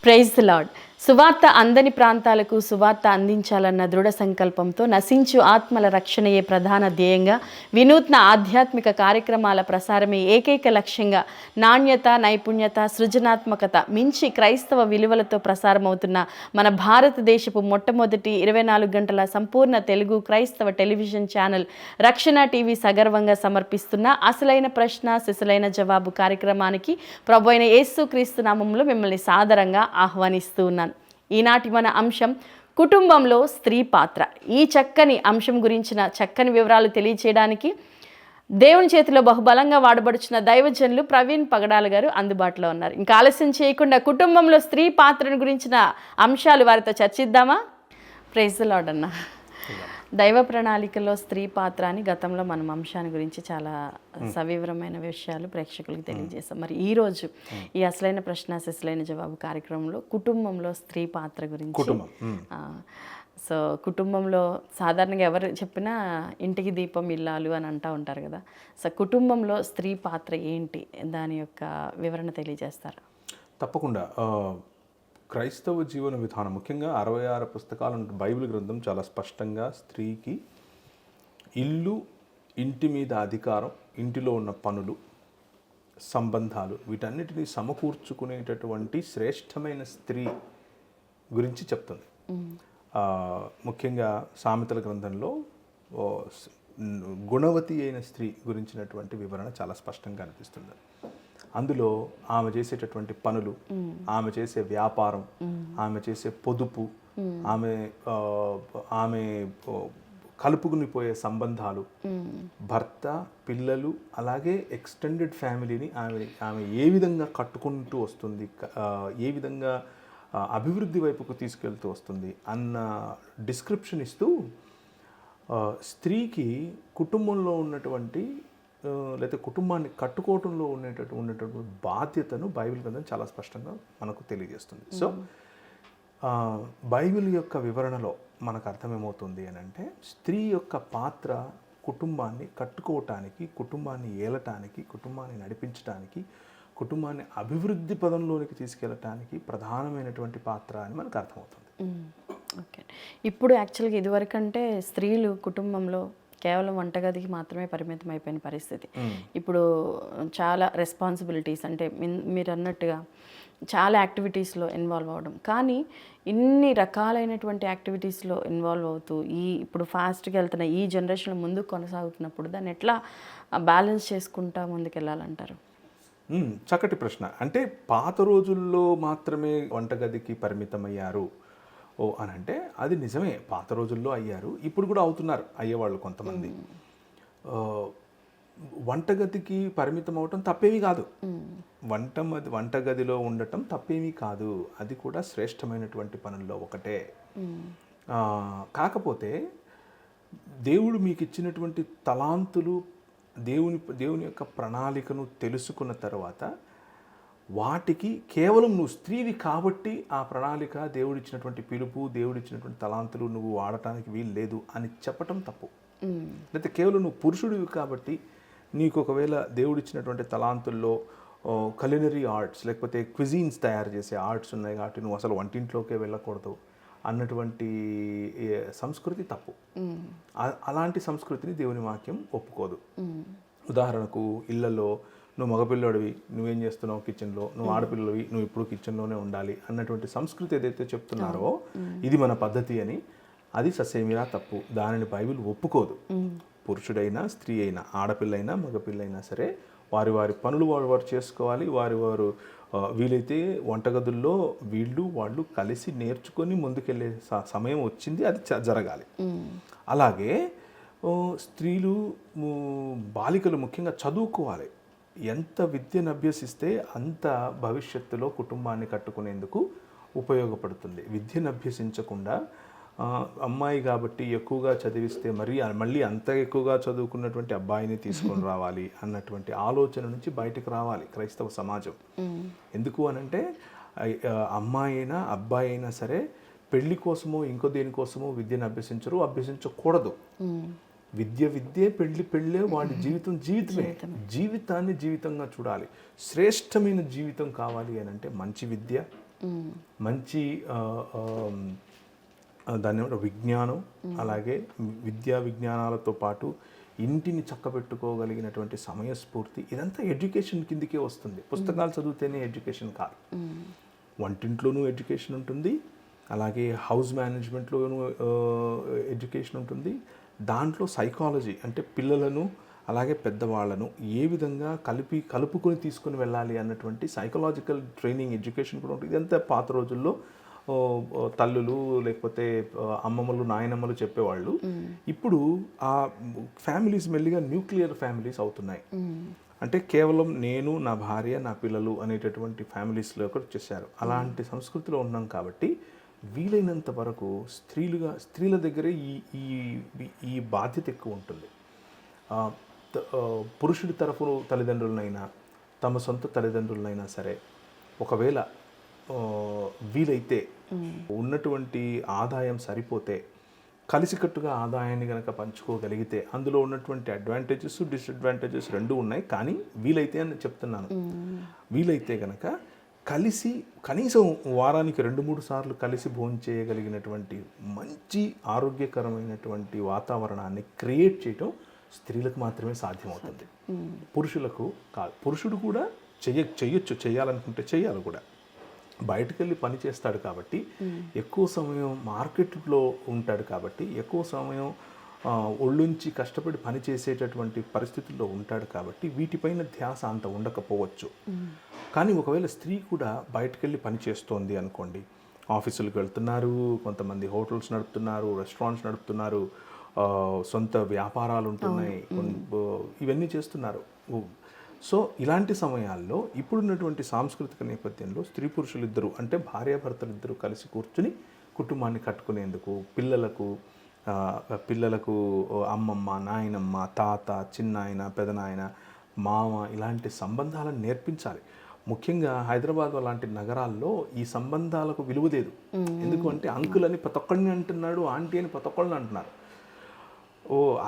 Praise the lord. సువార్త అందని ప్రాంతాలకు సువార్త అందించాలన్న దృఢ సంకల్పంతో నశించు ఆత్మల రక్షణయే ప్రధాన ధ్యేయంగా వినూత్న ఆధ్యాత్మిక కార్యక్రమాల ప్రసారమే ఏకైక లక్ష్యంగా నాణ్యత, నైపుణ్యత, సృజనాత్మకత మించి క్రైస్తవ విలువలతో ప్రసారమవుతున్న మన భారతదేశపు మొట్టమొదటి 24 గంటల సంపూర్ణ తెలుగు క్రైస్తవ టెలివిజన్ ఛానల్ రక్షణ టీవీ సగర్వంగా సమర్పిస్తున్న అసలైన ప్రశ్న సిసలైన జవాబు కార్యక్రమానికి ప్రభువైన యేసుక్రీస్తు నామములో మిమ్మల్ని సాదరంగా ఆహ్వానిస్తూ ఉన్నాను. ఈనాటి మన అంశం కుటుంబంలో స్త్రీ పాత్ర. ఈ చక్కని అంశం గురించిన చక్కని వివరాలు తెలియచేయడానికి దేవుని చేతిలో బహుబలంగా వాడబడుచున్న దైవజనులు ప్రవీణ్ పగడాల గారు అందుబాటులో ఉన్నారు. ఇంకా ఆలస్యం చేయకుండా కుటుంబంలో స్త్రీ పాత్రను గురించిన అంశాలు వారితో చర్చిద్దామా? ప్రైజ్ ది లార్డ్ అన్న. దైవ ప్రణాళికలో స్త్రీ పాత్ర అని గతంలో మనం అంశాన్ని గురించి చాలా సవివరమైన విషయాలు ప్రేక్షకులకు తెలియజేస్తాం. మరి ఈరోజు ఈ అసలైన ప్రశ్న అసలైన జవాబు కార్యక్రమంలో కుటుంబంలో స్త్రీ పాత్ర గురించి, సో కుటుంబంలో సాధారణంగా ఎవరు చెప్పినా ఇంటికి దీపం ఇల్లాలు అని అంటూ ఉంటారు కదా. సో కుటుంబంలో స్త్రీ పాత్ర ఏంటి, దాని యొక్క వివరణ తెలియజేస్తారా? తప్పకుండా. క్రైస్తవ జీవన విధానం ముఖ్యంగా 66 పుస్తకాల బైబిల్ గ్రంథం చాలా స్పష్టంగా స్త్రీకి ఇల్లు, ఇంటి మీద అధికారం, ఇంటిలో ఉన్న పనులు, సంబంధాలు వీటన్నిటిని సమకూర్చుకునేటటువంటి శ్రేష్టమైన స్త్రీ గురించి చెప్తుంది. ముఖ్యంగా సామెతల గ్రంథంలో గుణవతి అయిన స్త్రీ గురించినటువంటి వివరణ చాలా స్పష్టంగా అనిపిస్తుంది. అందులో ఆమె చేసేటటువంటి పనులు, ఆమె చేసే వ్యాపారం, ఆమె చేసే పొదుపు, ఆమె కలుపుకుని పోయే సంబంధాలు, భర్త, పిల్లలు, అలాగే ఎక్స్టెండెడ్ ఫ్యామిలీని ఆమె ఏ విధంగా కట్టుకుంటూ వస్తుంది, ఏ విధంగా అభివృద్ధి వైపుకు తీసుకెళ్తూ వస్తుంది అన్న డిస్క్రిప్షన్ ఇస్తూ స్త్రీకి కుటుంబంలో ఉన్నటువంటి లేకపోతే కుటుంబాన్ని కట్టుకోవటంలో ఉన్నటువంటి బాధ్యతను బైబిల్ గ్రంథం చాలా స్పష్టంగా మనకు తెలియజేస్తుంది. సో బైబిల్ యొక్క వివరణలో మనకు అర్థమేమవుతుంది అని అంటే, స్త్రీ యొక్క పాత్ర కుటుంబాన్ని కట్టుకోవటానికి, కుటుంబాన్ని ఏలటానికి, కుటుంబాన్ని నడిపించడానికి, కుటుంబాన్ని అభివృద్ధి పదంలోనికి తీసుకెళ్ళటానికి ప్రధానమైనటువంటి పాత్ర అని మనకు అర్థమవుతుంది. ఓకే. ఇప్పుడు యాక్చువల్గా ఇదివరకంటే స్త్రీలు కుటుంబంలో కేవలం వంటగదికి మాత్రమే పరిమితం అయిపోయిన పరిస్థితి. ఇప్పుడు చాలా రెస్పాన్సిబిలిటీస్, అంటే మీరు అన్నట్టుగా చాలా యాక్టివిటీస్లో ఇన్వాల్వ్ అవ్వడం, కానీ ఇన్ని రకాలైనటువంటి యాక్టివిటీస్లో ఇన్వాల్వ్ అవుతూ ఇప్పుడు ఫాస్ట్గా వెళ్తున్న ఈ జనరేషన్లో ముందుకు కొనసాగుతున్నప్పుడు దాన్ని ఎట్లా బ్యాలెన్స్ చేసుకుంటా ముందుకెళ్ళాలంటారు? చక్కటి ప్రశ్న. అంటే పాత రోజుల్లో మాత్రమే వంటగదికి పరిమితమయ్యారు అని అంటే అది నిజమే, పాత రోజుల్లో అయ్యారు, ఇప్పుడు కూడా అవుతున్నారు అయ్యేవాళ్ళు కొంతమంది. వంటగదికి పరిమితం అవటం తప్పేమీ కాదు, వంటగదిలో ఉండటం తప్పేమీ కాదు, అది కూడా శ్రేష్టమైనటువంటి పనుల్లో ఒకటే. కాకపోతే దేవుడు మీకు ఇచ్చినటువంటి తలాంతులు, దేవుని యొక్క ప్రణాళికను తెలుసుకున్న తర్వాత వాటికి కేవలం నువ్వు స్త్రీవి కాబట్టి ఆ ప్రణాళిక, దేవుడిచ్చినటువంటి పిలుపు, దేవుడిచ్చినటువంటి తలాంతులు నువ్వు వాడటానికి వీలు లేదు అని చెప్పటం తప్పు. లేకపోతే కేవలం నువ్వు పురుషుడివి కాబట్టి నీకు ఒకవేళ దేవుడిచ్చినటువంటి తలాంతుల్లో కలినరీ ఆర్ట్స్ లేకపోతే క్విజీన్స్ తయారు చేసే ఆర్ట్స్ ఉన్నాయి కాబట్టి నువ్వు అసలు వంటింట్లోకే వెళ్ళకూడదు అన్నటువంటి సంస్కృతి తప్పు. అలాంటి సంస్కృతిని దేవుని వాక్యం ఒప్పుకోదు. ఉదాహరణకు ఇళ్లలో నువ్వు మగపిల్లడివి, నువ్వేం చేస్తున్నావు కిచెన్లో, నువ్వు ఆడపిల్లవి, నువ్వు ఇప్పుడు కిచెన్లోనే ఉండాలి అన్నటువంటి సంస్కృతి ఏదైతే చెప్తున్నారో ఇది మన పద్ధతి అని, అది ససేమిరా తప్పు. దానిని బైబిల్ ఒప్పుకోదు. పురుషుడైనా స్త్రీ అయినా, ఆడపిల్లైనా మగపిల్లైనా సరే వారి పనులు వారు చేసుకోవాలి. వారు వీలైతే వంటగదుల్లో వాళ్ళు కలిసి నేర్చుకొని ముందుకెళ్ళే సమయం వచ్చింది, అది జరగాలి. అలాగే స్త్రీలు, బాలికలు ముఖ్యంగా చదువుకోవాలి. ఎంత విద్యను అభ్యసిస్తే అంత భవిష్యత్తులో కుటుంబాన్ని కట్టుకునేందుకు ఉపయోగపడుతుంది. విద్యను అభ్యసించకుండా అమ్మాయి కాబట్టి ఎక్కువగా చదివిస్తే మళ్ళీ అంత ఎక్కువగా చదువుకున్నటువంటి అబ్బాయిని తీసుకొని రావాలి అన్నటువంటి ఆలోచన నుంచి బయటకు రావాలి క్రైస్తవ సమాజం. ఎందుకు అనంటే అమ్మాయి అయినా అబ్బాయి అయినా సరే పెళ్లి కోసమో ఇంకో దేనికోసమో విద్యను అభ్యసించకూడదు. విద్యే, పెళ్ళే, వాడి జీవితమే. జీవితాన్ని జీవితంగా చూడాలి. శ్రేష్టమైన జీవితం కావాలి అని అంటే మంచి విద్య, మంచి దాన్ని విజ్ఞానం, అలాగే విద్యా విజ్ఞానాలతో పాటు ఇంటిని చక్కబెట్టుకోగలిగినటువంటి సమయస్ఫూర్తి, ఇదంతా ఎడ్యుకేషన్ కిందికే వస్తుంది. పుస్తకాలు చదివితేనే ఎడ్యుకేషన్ కాదు. వంటింట్లోనూ ఎడ్యుకేషన్ ఉంటుంది, అలాగే హౌస్ మేనేజ్మెంట్లోనూ ఎడ్యుకేషన్ ఉంటుంది. దాంట్లో సైకాలజీ అంటే పిల్లలను అలాగే పెద్దవాళ్ళను ఏ విధంగా కలుపుకొని తీసుకుని వెళ్ళాలి అన్నటువంటి సైకలాజికల్ ట్రైనింగ్ ఎడ్యుకేషన్ కూడా ఉంటుంది. ఇదంతా పాత రోజుల్లో తల్లులు లేకపోతే అమ్మమ్మలు నాయనమ్మలు చెప్పేవాళ్ళు. ఇప్పుడు ఆ ఫ్యామిలీస్ మెల్లిగా న్యూక్లియర్ ఫ్యామిలీస్ అవుతున్నాయి. అంటే కేవలం నేను, నా భార్య, నా పిల్లలు అనేటటువంటి ఫ్యామిలీస్లో కూడా వచ్చేసారు. అలాంటి సంస్కృతిలో ఉన్నాం కాబట్టి వీలైనంత వరకు స్త్రీల దగ్గరే ఈ బాధ్యత ఎక్కువ ఉంటుంది. పురుషుడి తరఫు తల్లిదండ్రులనైనా తమ సొంత తల్లిదండ్రులనైనా సరే ఒకవేళ వీలైతే ఉన్నటువంటి ఆదాయం సరిపోతే కలిసికట్టుగా ఆదాయాన్ని కనుక పంచుకోగలిగితే అందులో ఉన్నటువంటి అడ్వాంటేజెస్ డిసడ్వాంటేజెస్ రెండూ ఉన్నాయి. కానీ వీలైతే అని చెప్తున్నాను, వీలైతే కనుక కలిసి కనీసం వారానికి 2-3 సార్లు కలిసి భోంచేయగలిగినటువంటి మంచి ఆరోగ్యకరమైనటువంటి వాతావరణాన్ని క్రియేట్ చేయటం స్త్రీలకు మాత్రమే సాధ్యమవుతుంది, పురుషులకు కాదు. పురుషుడు కూడా చెయ్యొచ్చు, చేయాలనుకుంటే చెయ్యాలి కూడా. బయటకు వెళ్ళి పని చేస్తాడు కాబట్టి ఎక్కువ సమయం మార్కెట్లో ఉంటాడు కాబట్టి ఎక్కువ సమయం ఒళ్ళుంచి కష్టపడి పని చేసేటటువంటి పరిస్థితుల్లో ఉంటాడు కాబట్టి వీటిపైన ధ్యాస అంత ఉండకపోవచ్చు. కానీ ఒకవేళ స్త్రీ కూడా బయటకు వెళ్ళి పని చేస్తోంది అనుకోండి, ఆఫీసులకు వెళ్తున్నారు, కొంతమంది హోటల్స్ నడుపుతున్నారు, రెస్టారెంట్స్ నడుపుతున్నారు, సొంత వ్యాపారాలు ఉంటున్నాయి, ఇవన్నీ చేస్తున్నారు. సో ఇలాంటి సమయాల్లో ఇప్పుడున్నటువంటి సాంస్కృతిక నేపథ్యంలో స్త్రీ పురుషులు ఇద్దరు అంటే భార్యాభర్తలు ఇద్దరు కలిసి కూర్చుని కుటుంబాన్ని కట్టుకునేందుకు పిల్లలకు అమ్మమ్మ, నాయనమ్మ, తాత, చిన్నాయన, పెదనాయన, మామ ఇలాంటి సంబంధాలను నేర్పించాలి. ముఖ్యంగా హైదరాబాద్ లాంటి నగరాల్లో ఈ సంబంధాలకు విలువ లేదు. ఎందుకంటే అంకుల్ అని ప్రతి ఒక్కడిని అంటున్నాడు, ఆంటీ అని ప్రతి ఒక్కళ్ళని అంటున్నారు.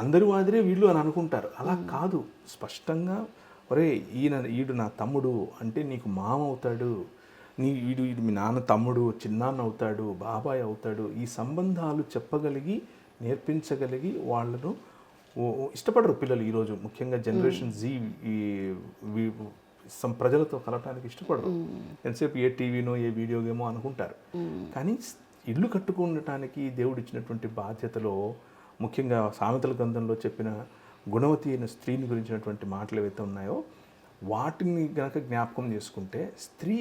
అందరూ మాదిరే వీళ్ళు అని అనుకుంటారు. అలా కాదు, స్పష్టంగా ఒరే ఈడు నా తమ్ముడు అంటే నీకు మామ అవుతాడు, వీడు మీ నాన్న తమ్ముడు, చిన్నాన్న అవుతాడు, బాబాయ్ అవుతాడు. ఈ సంబంధాలు చెప్పగలిగి నేర్పించగలిగి వాళ్ళను ఇష్టపడరు పిల్లలు ఈరోజు. ముఖ్యంగా జనరేషన్ జీ ప్రజలతో కలవటానికి ఇష్టపడరు. ఎంతసేపు ఏ టీవీనో ఏ వీడియో గేమో అనుకుంటారు. కానీ ఇల్లు కట్టుకుండటానికి దేవుడు ఇచ్చినటువంటి బాధ్యతలో ముఖ్యంగా సామెతల గ్రంథంలో చెప్పిన గుణవతి అయిన స్త్రీని గురించినటువంటి మాటలు ఏవైతే ఉన్నాయో వాటిని గనక జ్ఞాపకం చేసుకుంటే స్త్రీ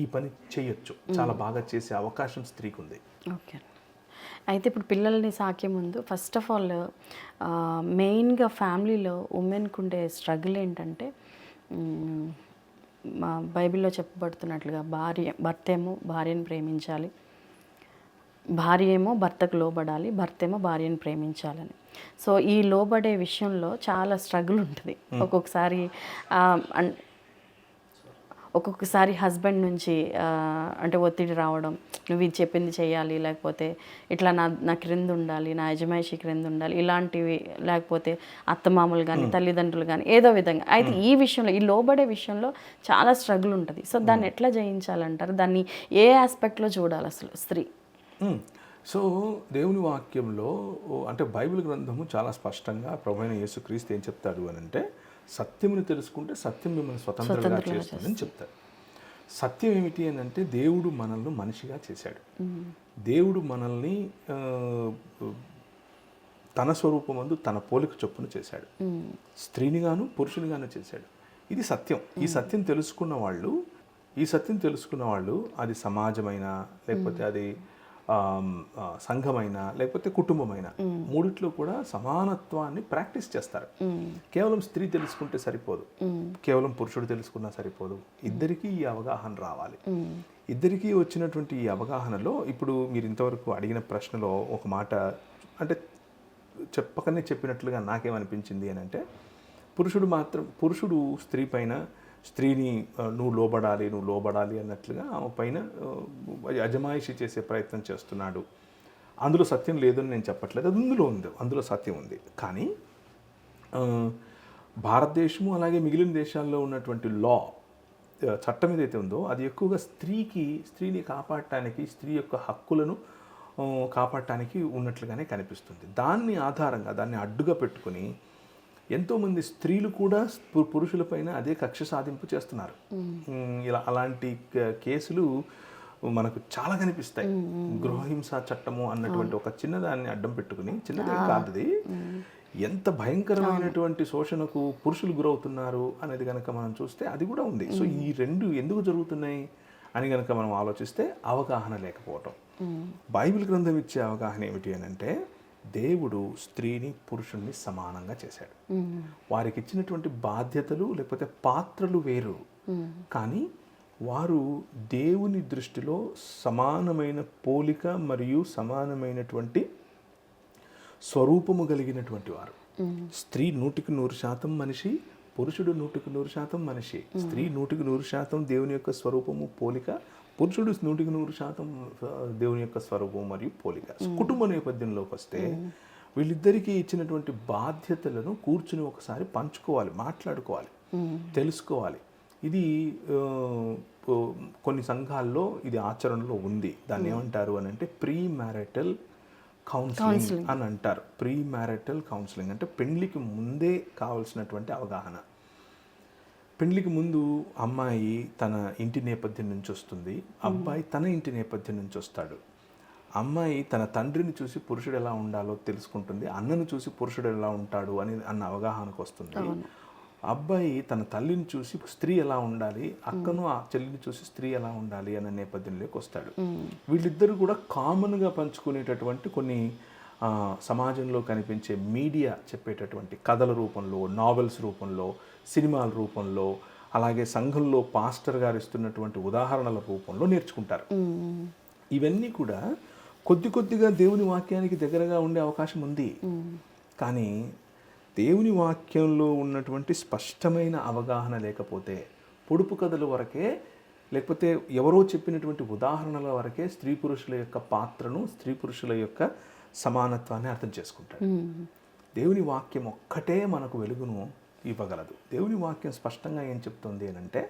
ఈ పని చేయొచ్చు, చాలా బాగా చేసే అవకాశం స్త్రీకి ఉంది. ఓకే. అయితే ఇప్పుడు పిల్లల్ని సాకే ముందు ఫస్ట్ ఆఫ్ ఆల్ మెయిన్గా ఫ్యామిలీలో ఉమెన్కి ఉండే స్ట్రగుల్ ఏంటంటే మా బైబిల్లో చెప్పబడుతున్నట్లుగా భర్త ఏమో భార్యను ప్రేమించాలి, భార్య ఏమో భర్తకు లోబడాలి, భర్త ఏమో భార్యను ప్రేమించాలని. సో ఈ లోబడే విషయంలో చాలా స్ట్రగుల్ ఉంటుంది. ఒక్కొక్కసారి హస్బెండ్ నుంచి అంటే ఒత్తిడి రావడం, నువ్వు ఇది చెప్పింది చేయాలి, లేకపోతే ఇట్లా నా క్రింద ఉండాలి, నా యజమాయిషి క్రింద ఉండాలి, ఇలాంటివి, లేకపోతే అత్తమామలు కానీ తల్లిదండ్రులు కానీ ఏదో విధంగా. అయితే ఈ విషయంలో ఈ లోబడే విషయంలో చాలా స్ట్రగుల్ ఉంటుంది. సో దాన్ని ఎట్లా జయించాలంటారు? దాన్ని ఏ ఆస్పెక్ట్లో చూడాలి అసలు స్త్రీ? సో దేవుని వాక్యంలో అంటే బైబిల్ గ్రంథము చాలా స్పష్టంగా ప్రభువైన యేసుక్రీస్తు ఏం చెప్తాడు అని అంటే, సత్యమును తెలుసుకుంటే సత్యం మిమ్మల్ని స్వతంత్రంగా చేస్తుందని చెప్తారు. సత్యం ఏమిటి అని అంటే దేవుడు మనల్ని మనిషిగా చేశాడు. దేవుడు మనల్ని తన స్వరూపమందు తన పోలిక చొప్పున చేశాడు. స్త్రీనిగాను పురుషునిగాను చేశాడు. ఇది సత్యం. ఈ సత్యం తెలుసుకున్న వాళ్ళు అది సమాజమైనా లేకపోతే అది సంఘమైనా లేకపోతే కుటుంబమైన మూడిట్లో కూడా సమానత్వాన్ని ప్రాక్టీస్ చేస్తారు. కేవలం స్త్రీ తెలుసుకుంటే సరిపోదు, కేవలం పురుషుడు తెలుసుకున్నా సరిపోదు. ఇద్దరికీ ఈ అవగాహన రావాలి. ఇద్దరికీ వచ్చినటువంటి ఈ అవగాహనలో ఇప్పుడు మీరు ఇంతవరకు అడిగిన ప్రశ్నలో ఒక మాట అంటే చెప్పకనే చెప్పినట్లుగా నాకేమనిపించింది అని అంటే, పురుషుడు స్త్రీ పైన స్త్రీని నువ్వు లోబడాలి అన్నట్లుగా ఆమె పైన అజమాయిషి చేసే ప్రయత్నం చేస్తున్నాడు. అందులో సత్యం లేదని నేను చెప్పట్లేదు, అది అందులో సత్యం ఉంది. కానీ భారతదేశము అలాగే మిగిలిన దేశాల్లో ఉన్నటువంటి లా చట్టం ఏదైతే ఉందో అది ఎక్కువగా స్త్రీని కాపాడటానికి, స్త్రీ యొక్క హక్కులను కాపాడటానికి ఉన్నట్లుగానే కనిపిస్తుంది. దాన్ని ఆధారంగా, దాన్ని అడ్డుగా పెట్టుకుని ఎంతోమంది స్త్రీలు కూడా పురుషులపైన అదే కక్ష సాధింపు చేస్తున్నారు. అలాంటి కేసులు మనకు చాలా కనిపిస్తాయి. గృహహింస చట్టము అన్నటువంటి ఒక చిన్నదాన్ని అడ్డం పెట్టుకుని, చిన్నదేం కాదు అది, ఎంత భయంకరమైనటువంటి శోషణకు పురుషులు గురవుతున్నారు అనేది కనుక మనం చూస్తే అది కూడా ఉంది. సో ఈ రెండు ఎందుకు జరుగుతున్నాయి అని కనుక మనం ఆలోచిస్తే అవగాహన లేకపోవటం. బైబిల్ గ్రంథం ఇచ్చే అవగాహన ఏమిటి అని అంటే, దేవుడు స్త్రీని పురుషుణ్ణి సమానంగా చేశాడు. వారికి ఇచ్చినటువంటి బాధ్యతలు లేకపోతే పాత్రలు వేరు, కానీ వారు దేవుని దృష్టిలో సమానమైన పోలిక మరియు సమానమైనటువంటి స్వరూపము కలిగినటువంటి వారు. స్త్రీ 100% మనిషి, పురుషుడు 100% మనిషి. స్త్రీ 100% దేవుని యొక్క స్వరూపము పోలిక, పురుషుడు 100% దేవుని యొక్క స్వరూపం మరియు పోలిక. కుటుంబ నేపథ్యంలోకి వస్తే వీళ్ళిద్దరికీ ఇచ్చినటువంటి బాధ్యతలను కూర్చుని ఒకసారి పంచుకోవాలి, మాట్లాడుకోవాలి, తెలుసుకోవాలి. ఇది కొన్ని సంఘాల్లో ఇది ఆచరణలో ఉంది. దాన్ని ఏమంటారు అని అంటే ప్రీ మ్యారిటల్ కౌన్సిలింగ్ అని అంటారు. ప్రీ మ్యారిటల్ కౌన్సిలింగ్ అంటే పెండ్లికి ముందే కావాల్సినటువంటి అవగాహన. పెండ్లికి ముందు అమ్మాయి తన ఇంటి నేపథ్యం నుంచి వస్తుంది, అబ్బాయి తన ఇంటి నేపథ్యం నుంచి వస్తాడు. అమ్మాయి తన తండ్రిని చూసి పురుషుడు ఎలా ఉండాలో తెలుసుకుంటుంది, అన్నను చూసి పురుషుడు ఎలా ఉంటాడు అన్న అవగాహనకు వస్తుంది. అబ్బాయి తన తల్లిని చూసి స్త్రీ ఎలా ఉండాలి, అక్కను ఆ చెల్లిని చూసి స్త్రీ ఎలా ఉండాలి అన్న నేపథ్యంలోకి వస్తాడు. వీళ్ళిద్దరూ కూడా కామన్గా పంచుకునేటటువంటి కొన్ని సమాజంలో కనిపించే మీడియా చెప్పేటటువంటి కథల రూపంలో, నావెల్స్ రూపంలో, సినిమాల రూపంలో, అలాగే సంఘంలో పాస్టర్ గారు ఇస్తున్నటువంటి ఉదాహరణల రూపంలో నేర్చుకుంటారు. ఇవన్నీ కూడా కొద్దిగా దేవుని వాక్యానికి దగ్గరగా ఉండే అవకాశం ఉంది. కానీ దేవుని వాక్యంలో ఉన్నటువంటి స్పష్టమైన అవగాహన లేకపోతే, పొడుపు కథల వరకే లేకపోతే ఎవరో చెప్పినటువంటి ఉదాహరణల వరకే స్త్రీ పురుషుల యొక్క పాత్రను, స్త్రీ పురుషుల యొక్క సమానత్వాన్ని అర్థం చేసుకుంటాడు. దేవుని వాక్యం ఒక్కటే మనకు వెలుగును ఇవ్వగలదు. దేవుని వాక్యం స్పష్టంగా ఏం చెప్తుంది అని అంటే,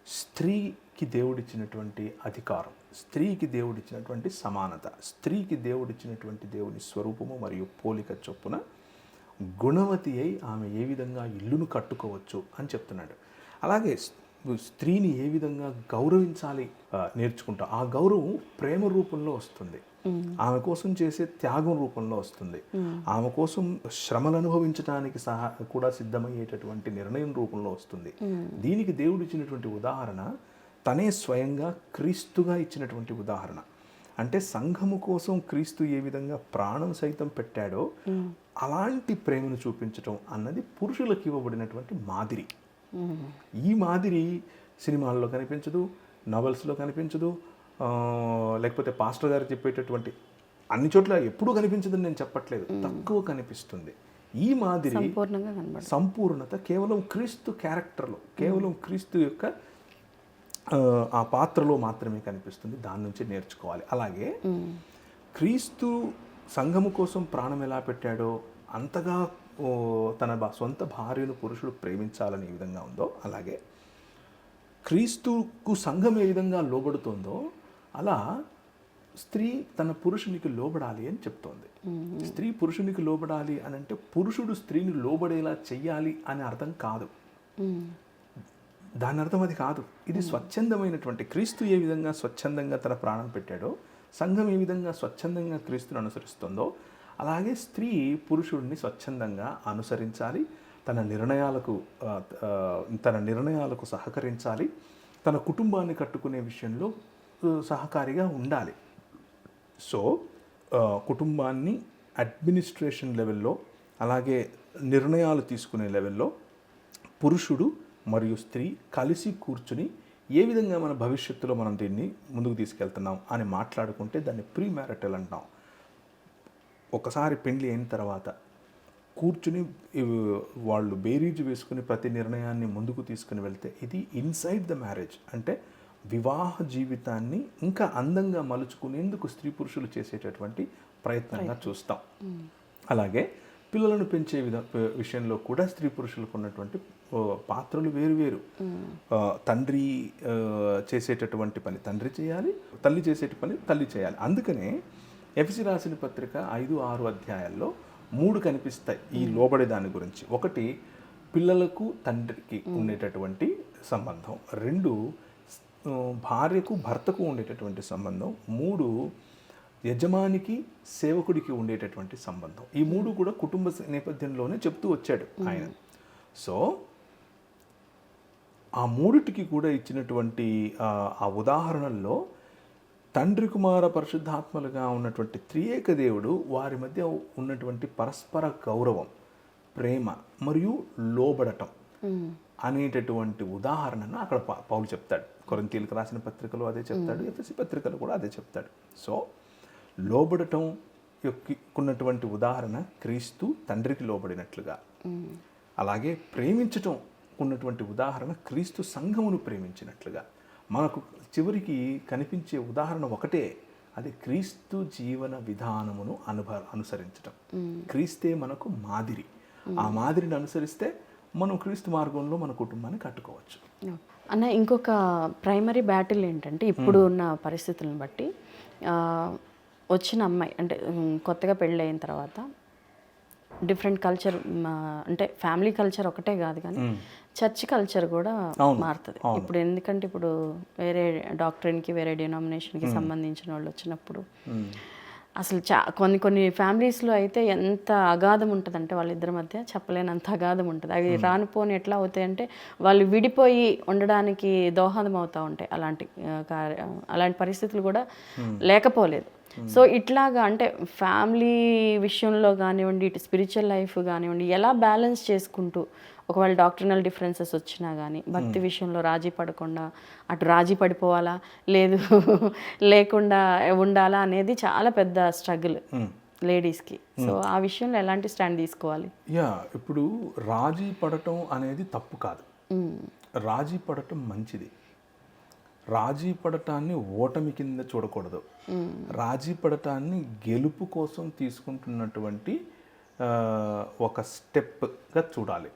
స్త్రీకి దేవుడిచ్చినటువంటి అధికారం, స్త్రీకి దేవుడిచ్చినటువంటి సమానత, స్త్రీకి దేవుడిచ్చినటువంటి దేవుని స్వరూపము మరియు పోలిక చొప్పున గుణవతి అయి ఆమె ఏ విధంగా ఇల్లును కట్టుకోవచ్చు అని చెప్తున్నాడు. అలాగే స్త్రీని ఏ విధంగా గౌరవించాలి నేర్చుకుంటాం. ఆ గౌరవం ప్రేమ రూపంలో వస్తుంది, ఆమె కోసం చేసే త్యాగం రూపంలో వస్తుంది, ఆమె కోసం శ్రమలు అనుభవించడానికి కూడా సిద్ధమయ్యేటటువంటి నిర్ణయం రూపంలో వస్తుంది. దీనికి దేవుడు ఇచ్చినటువంటి ఉదాహరణ తనే స్వయంగా క్రీస్తుగా ఇచ్చినటువంటి ఉదాహరణ. అంటే సంఘము కోసం క్రీస్తు ఏ విధంగా ప్రాణం సైతం పెట్టాడో అలాంటి ప్రేమను చూపించటం అన్నది పురుషులకు ఇవ్వబడినటువంటి మాదిరి. ఈ మాదిరి సినిమాల్లో కనిపించదు, నవల్స్లో కనిపించదు, లేకపోతే పాస్టర్ గారు చెప్పేటటువంటి అన్ని చోట్ల ఎప్పుడూ కనిపించదని నేను చెప్పట్లేదు, తక్కువ కనిపిస్తుంది. ఈ మాదిరి సంపూర్ణత కేవలం క్రీస్తు క్యారెక్టర్లో, కేవలం క్రీస్తు యొక్క ఆ పాత్రలో మాత్రమే కనిపిస్తుంది. దాని నుంచి నేర్చుకోవాలి. అలాగే క్రీస్తు సంఘము కోసం ప్రాణం ఎలా పెట్టాడో అంతగా తన సొంత భార్యను పురుషుడు ప్రేమించాలని ఏ విధంగా ఉందో, అలాగే క్రీస్తుకు సంఘం ఏ విధంగా లోబడుతుందో అలా స్త్రీ తన పురుషునికి లోబడాలి అని చెప్తోంది. స్త్రీ పురుషునికి లోబడాలి అని అంటే పురుషుడు స్త్రీని లోబడేలా చెయ్యాలి అని అర్థం కాదు. దాని అర్థం అది కాదు. ఇది స్వచ్ఛందమైనటువంటి, క్రీస్తు ఏ విధంగా స్వచ్ఛందంగా తన ప్రాణం పెట్టాడో, సంఘం ఏ విధంగా స్వచ్ఛందంగా క్రీస్తును అనుసరిస్తుందో, అలాగే స్త్రీ పురుషుడిని స్వచ్ఛందంగా అనుసరించాలి, తన నిర్ణయాలకు సహకరించాలి, తన కుటుంబాన్ని కట్టుకునే విషయంలో సహకారిగా ఉండాలి. సో కుటుంబాన్ని అడ్మినిస్ట్రేషన్ లెవెల్లో, అలాగే నిర్ణయాలు తీసుకునే లెవెల్లో పురుషుడు మరియు స్త్రీ కలిసి కూర్చుని ఏ విధంగా మన భవిష్యత్తులో మనం దీన్ని ముందుకు తీసుకెళ్తున్నాం అని మాట్లాడుకుంటే దాన్ని ప్రీ మ్యారిటల్ అంటాం. ఒకసారి పెళ్లి అయిన తర్వాత కూర్చుని వాళ్ళు బేరీజు వేసుకుని ప్రతి నిర్ణయాన్ని ముందుకు తీసుకుని వెళ్తే ఇది ఇన్సైడ్ ద మ్యారేజ్, అంటే వివాహ జీవితాన్ని ఇంకా అందంగా మలుచుకునేందుకు స్త్రీ పురుషులు చేసేటటువంటి ప్రయత్నంగా చూస్తాం. అలాగే పిల్లలను పెంచే విషయంలో కూడా స్త్రీ పురుషులకు ఉన్నటువంటి పాత్రలు వేరు. తండ్రి చేసేటటువంటి పని తండ్రి చేయాలి, తల్లి చేసేట పని తల్లి చేయాలి. అందుకనే ఎఫెసీ రాసిన పత్రిక 5-6 అధ్యాయాల్లో 3 కనిపిస్తాయి ఈ లోబడే దాని గురించి. 1 పిల్లలకు తండ్రికి ఉండేటటువంటి సంబంధం, 2 భార్యకు భర్తకు ఉండేటటువంటి సంబంధం, 3 యజమానికి సేవకుడికి ఉండేటటువంటి సంబంధం. ఈ 3 కూడా కుటుంబ నేపథ్యంలోనే చెప్తూ వచ్చాడు ఆయన. సో ఆ 3టికి కూడా ఇచ్చినటువంటి ఆ ఉదాహరణల్లో తండ్రి కుమార పరిశుద్ధాత్మలుగా ఉన్నటువంటి త్రియేక దేవుడు వారి మధ్య ఉన్నటువంటి పరస్పర గౌరవం, ప్రేమ మరియు లోబడటం అనేటటువంటి ఉదాహరణను అక్కడ పౌలు చెప్తాడు. కొరింథీయులకు రాసిన పత్రికలో అదే చెప్తాడు, ఎఫెసీ పత్రికలు కూడా అదే చెప్తాడు. సో లోబడటం ఉన్నటువంటి ఉదాహరణ క్రీస్తు తండ్రికి లోబడినట్లుగా, అలాగే ప్రేమించటం ఉన్నటువంటి ఉదాహరణ క్రీస్తు సంఘమును ప్రేమించినట్లుగా. మనకు చివరికి కనిపించే ఉదాహరణ ఒకటే, అది క్రీస్తు జీవన విధానమును అనుసరించటం. క్రీస్తే మనకు మాదిరి. ఆ మాదిరిని అనుసరిస్తే మనం క్రీస్తు మార్గంలో మన కుటుంబాన్ని కట్టుకోవచ్చు. అన్న ఇంకొక ప్రైమరీ బ్యాటిల్ ఏంటంటే ఇప్పుడు ఉన్న పరిస్థితులను బట్టి వచ్చిన అమ్మాయి అంటే కొత్తగా పెళ్ళి అయిన తర్వాత డిఫరెంట్ కల్చర్, అంటే ఫ్యామిలీ కల్చర్ ఒకటే కాదు కానీ చర్చ్ కల్చర్ కూడా మారుతుంది. ఇప్పుడు ఎందుకంటే ఇప్పుడు వేరే డాక్టరీన్కి వేరే డినామినేషన్కి సంబంధించిన వాళ్ళు వచ్చినప్పుడు అసలు కొన్ని ఫ్యామిలీస్లో అయితే ఎంత అగాధం ఉంటుందంటే వాళ్ళిద్దరి మధ్య చెప్పలేనంత అగాధం ఉంటుంది. అవి రానుపోని ఎట్లా అవుతాయంటే వాళ్ళు విడిపోయి ఉండడానికి దోహదం అవుతూ ఉంటాయి. అలాంటి పరిస్థితులు కూడా లేకపోలేదు. సో ఇట్లాగా అంటే ఫ్యామిలీ విషయంలో కానివ్వండి, ఇటు స్పిరిచువల్ లైఫ్ కానివ్వండి, ఎలా బ్యాలెన్స్ చేసుకుంటూ ఒకవేళ డాక్టరినల్ డిఫరెన్సెస్ వచ్చినా కానీ భక్తి విషయంలో రాజీ పడకుండా అటు రాజీ పడిపోవాలా లేదు లేకుండా ఉండాలా అనేది చాలా పెద్ద స్ట్రగుల్ లేడీస్కి. సో ఆ విషయంలో ఎలాంటి స్టాండ్ తీసుకోవాలి? ఇప్పుడు రాజీ పడటం అనేది తప్పు కాదు, రాజీ పడటం మంచిది. రాజీ పడటాన్ని ఓటమి కింద చూడకూడదు. రాజీ పడటాన్ని గెలుపు కోసం తీసుకుంటున్నటువంటి ఒక స్టెప్గా చూడాలి.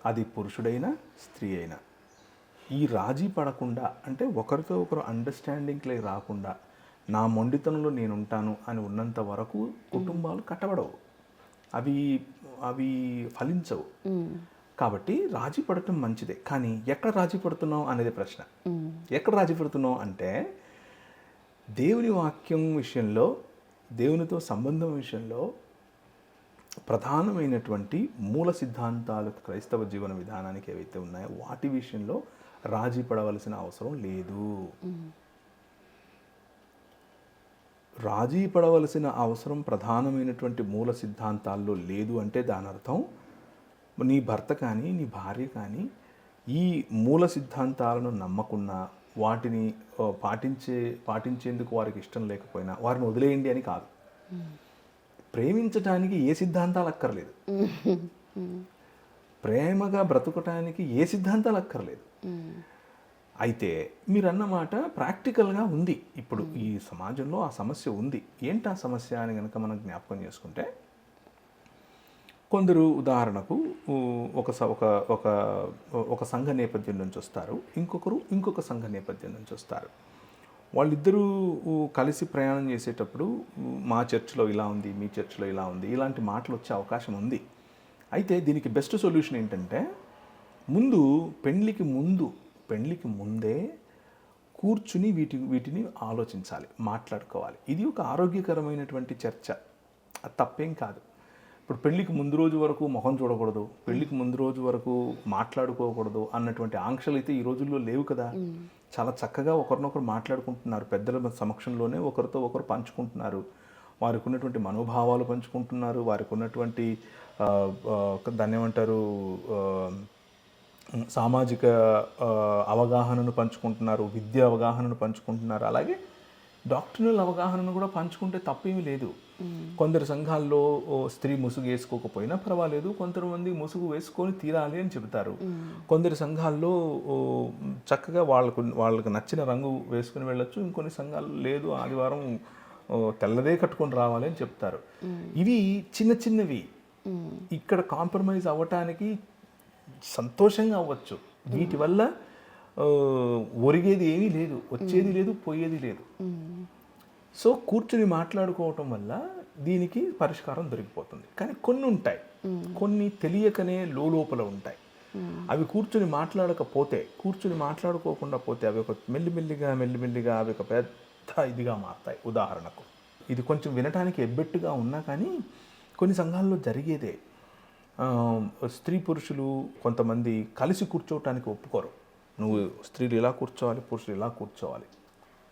అది పురుషుడైనా స్త్రీ అయినా. ఈ రాజీ పడకుండా అంటే ఒకరితో ఒకరు అండర్స్టాండింగ్లే రాకుండా నా మొండితనంలో నేను ఉంటాను అని ఉన్నంత వరకు కుటుంబాలు కట్టబడవు, అవి ఫలించవు. కాబట్టి రాజీ పడటం మంచిదే. కానీ ఎక్కడ రాజీ పడుతున్నావు అనేది ప్రశ్న. ఎక్కడ రాజీ పడుతున్నావు అంటే దేవుని వాక్యం విషయంలో, దేవునితో సంబంధం విషయంలో ప్రధానమైనటువంటి మూల సిద్ధాంతాలు క్రైస్తవ జీవన విధానానికి ఏవైతే ఉన్నాయో వాటి విషయంలో రాజీ పడవలసిన అవసరం లేదు. రాజీ పడవలసిన అవసరం ప్రధానమైనటువంటి మూల సిద్ధాంతాల్లో లేదు అంటే దాని అర్థం నీ భర్త కానీ నీ భార్య కానీ ఈ మూల సిద్ధాంతాలను నమ్మకున్నా, వాటిని పాటించేందుకు వారికి ఇష్టం లేకపోయినా వారిని వదిలేయండి అని కాదు. ప్రేమించడానికి ఏ సిద్ధాంతాలు అక్కర్లేదు, ప్రేమగా బ్రతకటానికి ఏ సిద్ధాంతాలు అక్కర్లేదు. అయితే మీరు అన్నమాట ప్రాక్టికల్గా ఉంది. ఇప్పుడు ఈ సమాజంలో ఆ సమస్య ఉంది. ఏంటి ఆ సమస్య అని కనుక మనం జ్ఞాపకం చేసుకుంటే, కొందరు ఉదాహరణకు ఒక సంఘ నేపథ్యం నుంచి వస్తారు, ఇంకొకరు ఇంకొక సంఘ నేపథ్యం నుంచి వస్తారు. వాళ్ళిద్దరూ కలిసి ప్రయాణం చేసేటప్పుడు మా చర్చ్లో ఇలా ఉంది, మీ చర్చ్లో ఇలా ఉంది, ఇలాంటి మాటలు వచ్చే అవకాశం ఉంది. అయితే దీనికి బెస్ట్ సొల్యూషన్ ఏంటంటే పెళ్ళికి ముందే కూర్చుని వీటిని ఆలోచించాలి, మాట్లాడుకోవాలి. ఇది ఒక ఆరోగ్యకరమైనటువంటి చర్చ, అది తప్పేం కాదు. ఇప్పుడు పెళ్ళికి ముందు రోజు వరకు ముఖం చూడకూడదు, పెళ్ళికి ముందు రోజు వరకు మాట్లాడుకోకూడదు అన్నటువంటి ఆంక్షలు అయితే ఈ రోజుల్లో లేవు కదా. చాలా చక్కగా ఒకరినొకరు మాట్లాడుకుంటున్నారు, పెద్దల సమక్షంలోనే ఒకరితో ఒకరు పంచుకుంటున్నారు, వారికి ఉన్నటువంటి మనోభావాలు పంచుకుంటున్నారు, వారికి ఉన్నటువంటి దాన్ని ఏమంటారు సామాజిక అవగాహనను పంచుకుంటున్నారు, విద్యా అవగాహనను పంచుకుంటున్నారు. అలాగే డాక్టరల్ అవగాహనను కూడా పంచుకుంటే తప్పేమీ లేదు. కొందరు సంఘాల్లో స్త్రీ ముసుగు వేసుకోకపోయినా పర్వాలేదు, కొంతమంది ముసుగు వేసుకొని తీరాలి అని చెబుతారు. కొందరు సంఘాల్లో చక్కగా వాళ్ళకు నచ్చిన రంగు వేసుకుని వెళ్ళొచ్చు, ఇంకొన్ని సంఘాలు లేదు ఆదివారం తెల్లదే కట్టుకొని రావాలి అని చెప్తారు. ఇవి చిన్న చిన్నవి, ఇక్కడ కాంప్రమైజ్ అవ్వటానికి సంతోషంగా అవ్వచ్చు. వీటి వల్ల ఒరిగేది ఏమీ లేదు, వచ్చేది లేదు, పోయేది లేదు. సో కూర్చుని మాట్లాడుకోవటం వల్ల దీనికి పరిష్కారం దొరికిపోతుంది. కానీ కొన్ని ఉంటాయి, కొన్ని తెలియకనే లోపల ఉంటాయి. అవి కూర్చుని మాట్లాడుకోకుండా పోతే అవి ఒక మెల్లిమెల్లిగా అవి ఒక పెద్ద ఇదిగా మారుతాయి. ఉదాహరణకు ఇది కొంచెం వినటానికి ఎబ్బెట్టుగా ఉన్నా కానీ కొన్ని సంఘాల్లో జరిగేదే. స్త్రీ పురుషులు కొంతమంది కలిసి కూర్చోవటానికి ఒప్పుకోరు. నువ్వు స్త్రీలు ఇలా కూర్చోవాలి, పురుషులు ఇలా కూర్చోవాలి.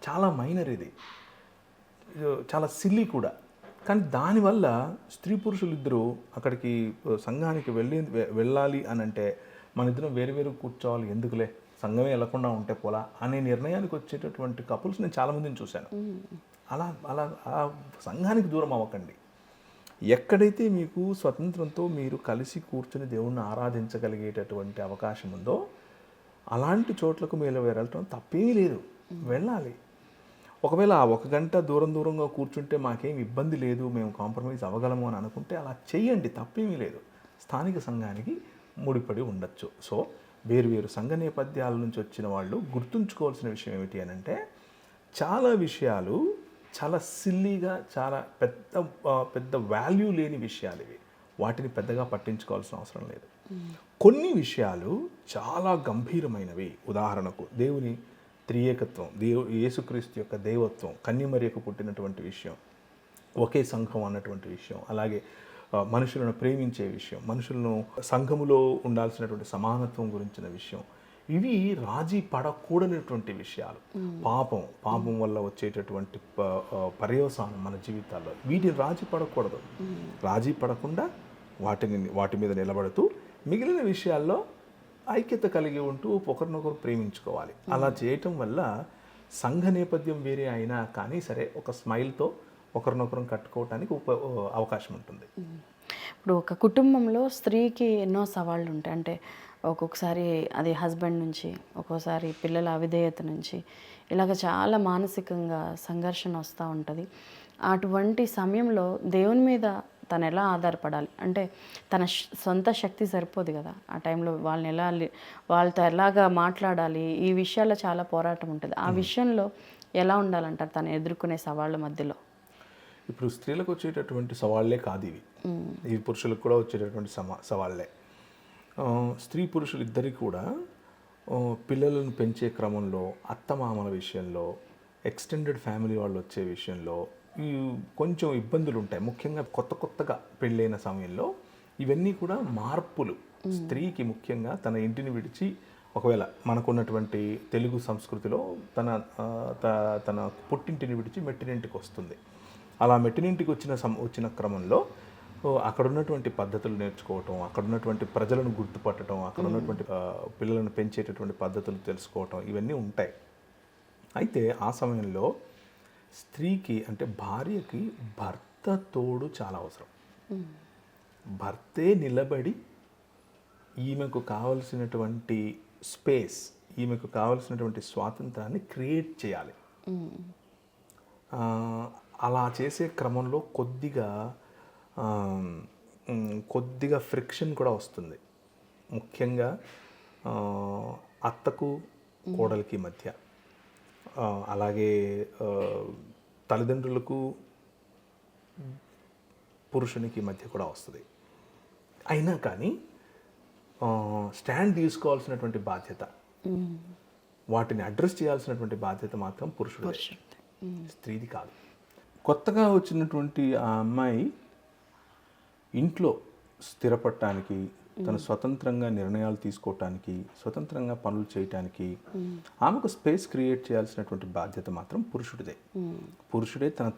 చాలా మైనర్ ఇది, చాలా సిల్లీ కూడా. కానీ దానివల్ల స్త్రీ పురుషులు ఇద్దరు అక్కడికి సంఘానికి వెళ్ళాలి అని అంటే మన ఇద్దరం వేరు కూర్చోవాలి, ఎందుకులే సంఘమే వెళ్లకుండా ఉంటే పోలా అనే నిర్ణయానికి వచ్చేటటువంటి కపుల్స్ నేను చాలామందిని చూశాను. అలా సంఘానికి దూరం అవ్వకండి. ఎక్కడైతే మీకు స్వతంత్రంతో మీరు కలిసి కూర్చుని దేవుణ్ణి ఆరాధించగలిగేటటువంటి అవకాశం ఉందో అలాంటి చోట్లకు మీరు వెళ్ళటం తప్పేమీ లేదు, వెళ్ళాలి. ఒకవేళ ఆ 1 గంట దూరంగా కూర్చుంటే మాకేం ఇబ్బంది లేదు, మేము కాంప్రమైజ్ అవ్వగలము అని అనుకుంటే అలా చేయండి, తప్పేమీ లేదు. స్థానిక సంఘానికి ముడిపడి ఉండొచ్చు. సో వేరు సంఘ నేపథ్యాల నుంచి వచ్చిన వాళ్ళు గుర్తుంచుకోవాల్సిన విషయం ఏమిటి అని అంటే, చాలా విషయాలు చాలా సిల్లీగా, చాలా పెద్ద వాల్యూ లేని విషయాలు ఇవి. వాటిని పెద్దగా పట్టించుకోవాల్సిన అవసరం లేదు. కొన్ని విషయాలు చాలా గంభీరమైనవి. ఉదాహరణకు దేవుని త్రియేకత్వం, యేసుక్రీస్తు యొక్క దైవత్వం, కన్యమరియకు పుట్టినటువంటి విషయం, ఒకే సంఘం అన్నటువంటి విషయం, అలాగే మనుషులను ప్రేమించే విషయం, మనుషులను సంఘములో ఉండాల్సినటువంటి సమానత్వం గురించిన విషయం, ఇవి రాజీ పడకూడనటువంటి విషయాలు. పాపం వల్ల వచ్చేటటువంటి పర్యవసానం మన జీవితాల్లో, వీటిని రాజీ పడకూడదు. రాజీ పడకుండా వాటి మీద నిలబడుతూ మిగిలిన విషయాల్లో ఐక్యత కలిగి ఉంటూ ఒకరినొకరు ప్రేమించుకోవాలి. అలా చేయటం వల్ల సంఘ నేపథ్యం వేరే అయినా కానీ సరే ఒక స్మైల్తో ఒకరినొకరం కట్టుకోవటానికి అవకాశం ఉంటుంది. ఇప్పుడు ఒక కుటుంబంలో స్త్రీకి ఎన్నో సవాళ్ళు ఉంటాయి. అంటే ఒక్కొక్కసారి అది హస్బెండ్ నుంచి, ఒక్కోసారి పిల్లల అవిధేయత నుంచి, ఇలాగ చాలా మానసికంగా సంఘర్షణ వస్తూ ఉంటుంది. అటువంటి సమయంలో దేవుని మీద తను ఎలా ఆధారపడాలి? అంటే తన సొంత శక్తి సరిపోదు కదా ఆ టైంలో. వాళ్ళతో ఎలాగా మాట్లాడాలి, ఈ విషయాల్లో చాలా పోరాటం ఉంటుంది. ఆ విషయంలో ఎలా ఉండాలంటారు తను ఎదుర్కొనే సవాళ్ళ మధ్యలో? ఇప్పుడు స్త్రీలకు వచ్చేటటువంటి సవాళ్లే కాదు ఇవి పురుషులకు కూడా వచ్చేటటువంటి సవాళ్లే. స్త్రీ పురుషులు ఇద్దరికి కూడా పిల్లలను పెంచే క్రమంలో, అత్తమామల విషయంలో, ఎక్స్టెండెడ్ ఫ్యామిలీ వాళ్ళు వచ్చే విషయంలో కొంచెం ఇబ్బందులు ఉంటాయి. ముఖ్యంగా కొత్తగా పెళ్ళైన సమయంలో ఇవన్నీ కూడా మార్పులు. స్త్రీకి ముఖ్యంగా తన ఇంటిని విడిచి, ఒకవేళ మనకున్నటువంటి తెలుగు సంస్కృతిలో తన పుట్టింటిని విడిచి మెట్టినింటికి వస్తుంది. అలా మెట్టినింటికి వచ్చిన క్రమంలో అక్కడ ఉన్నటువంటి పద్ధతులు నేర్చుకోవటం, అక్కడ ఉన్నటువంటి ప్రజలను గుర్తుపట్టడం, అక్కడ ఉన్నటువంటి పిల్లలను పెంచేటటువంటి పద్ధతులు తెలుసుకోవటం, ఇవన్నీ ఉంటాయి. అయితే ఆ సమయంలో స్త్రీకి, అంటే భార్యకి భర్త తోడు చాలా అవసరం. భర్తే నిలబడి ఈమెకు కావలసినటువంటి స్పేస్, ఈమెకు కావలసినటువంటి స్వాతంత్రాన్ని క్రియేట్ చేయాలి. అలా చేసే క్రమంలో కొద్దిగా ఫ్రిక్షన్ కూడా వస్తుంది. ముఖ్యంగా అత్తకు కోడలికి మధ్య, అలాగే తల్లిదండ్రులకు పురుషునికి మధ్య కూడా వస్తుంది. అయినా కానీ స్టాండ్ తీసుకోవాల్సినటువంటి బాధ్యత, వాటిని అడ్రస్ చేయాల్సినటువంటి బాధ్యత మాత్రం పురుషుడు, స్త్రీది కాదు. కొత్తగా వచ్చినటువంటి ఆ అమ్మాయి ఇంట్లో స్థిరపడటానికి, తను స్వతంత్రంగా నిర్ణయాలు తీసుకోవటానికి, స్వతంత్రంగా పనులు చేయటానికి ఆమెకు స్పేస్ క్రియేట్ చేయాల్సినటువంటి బాధ్యత మాత్రం పురుషుడిదే. పురుషుడే తన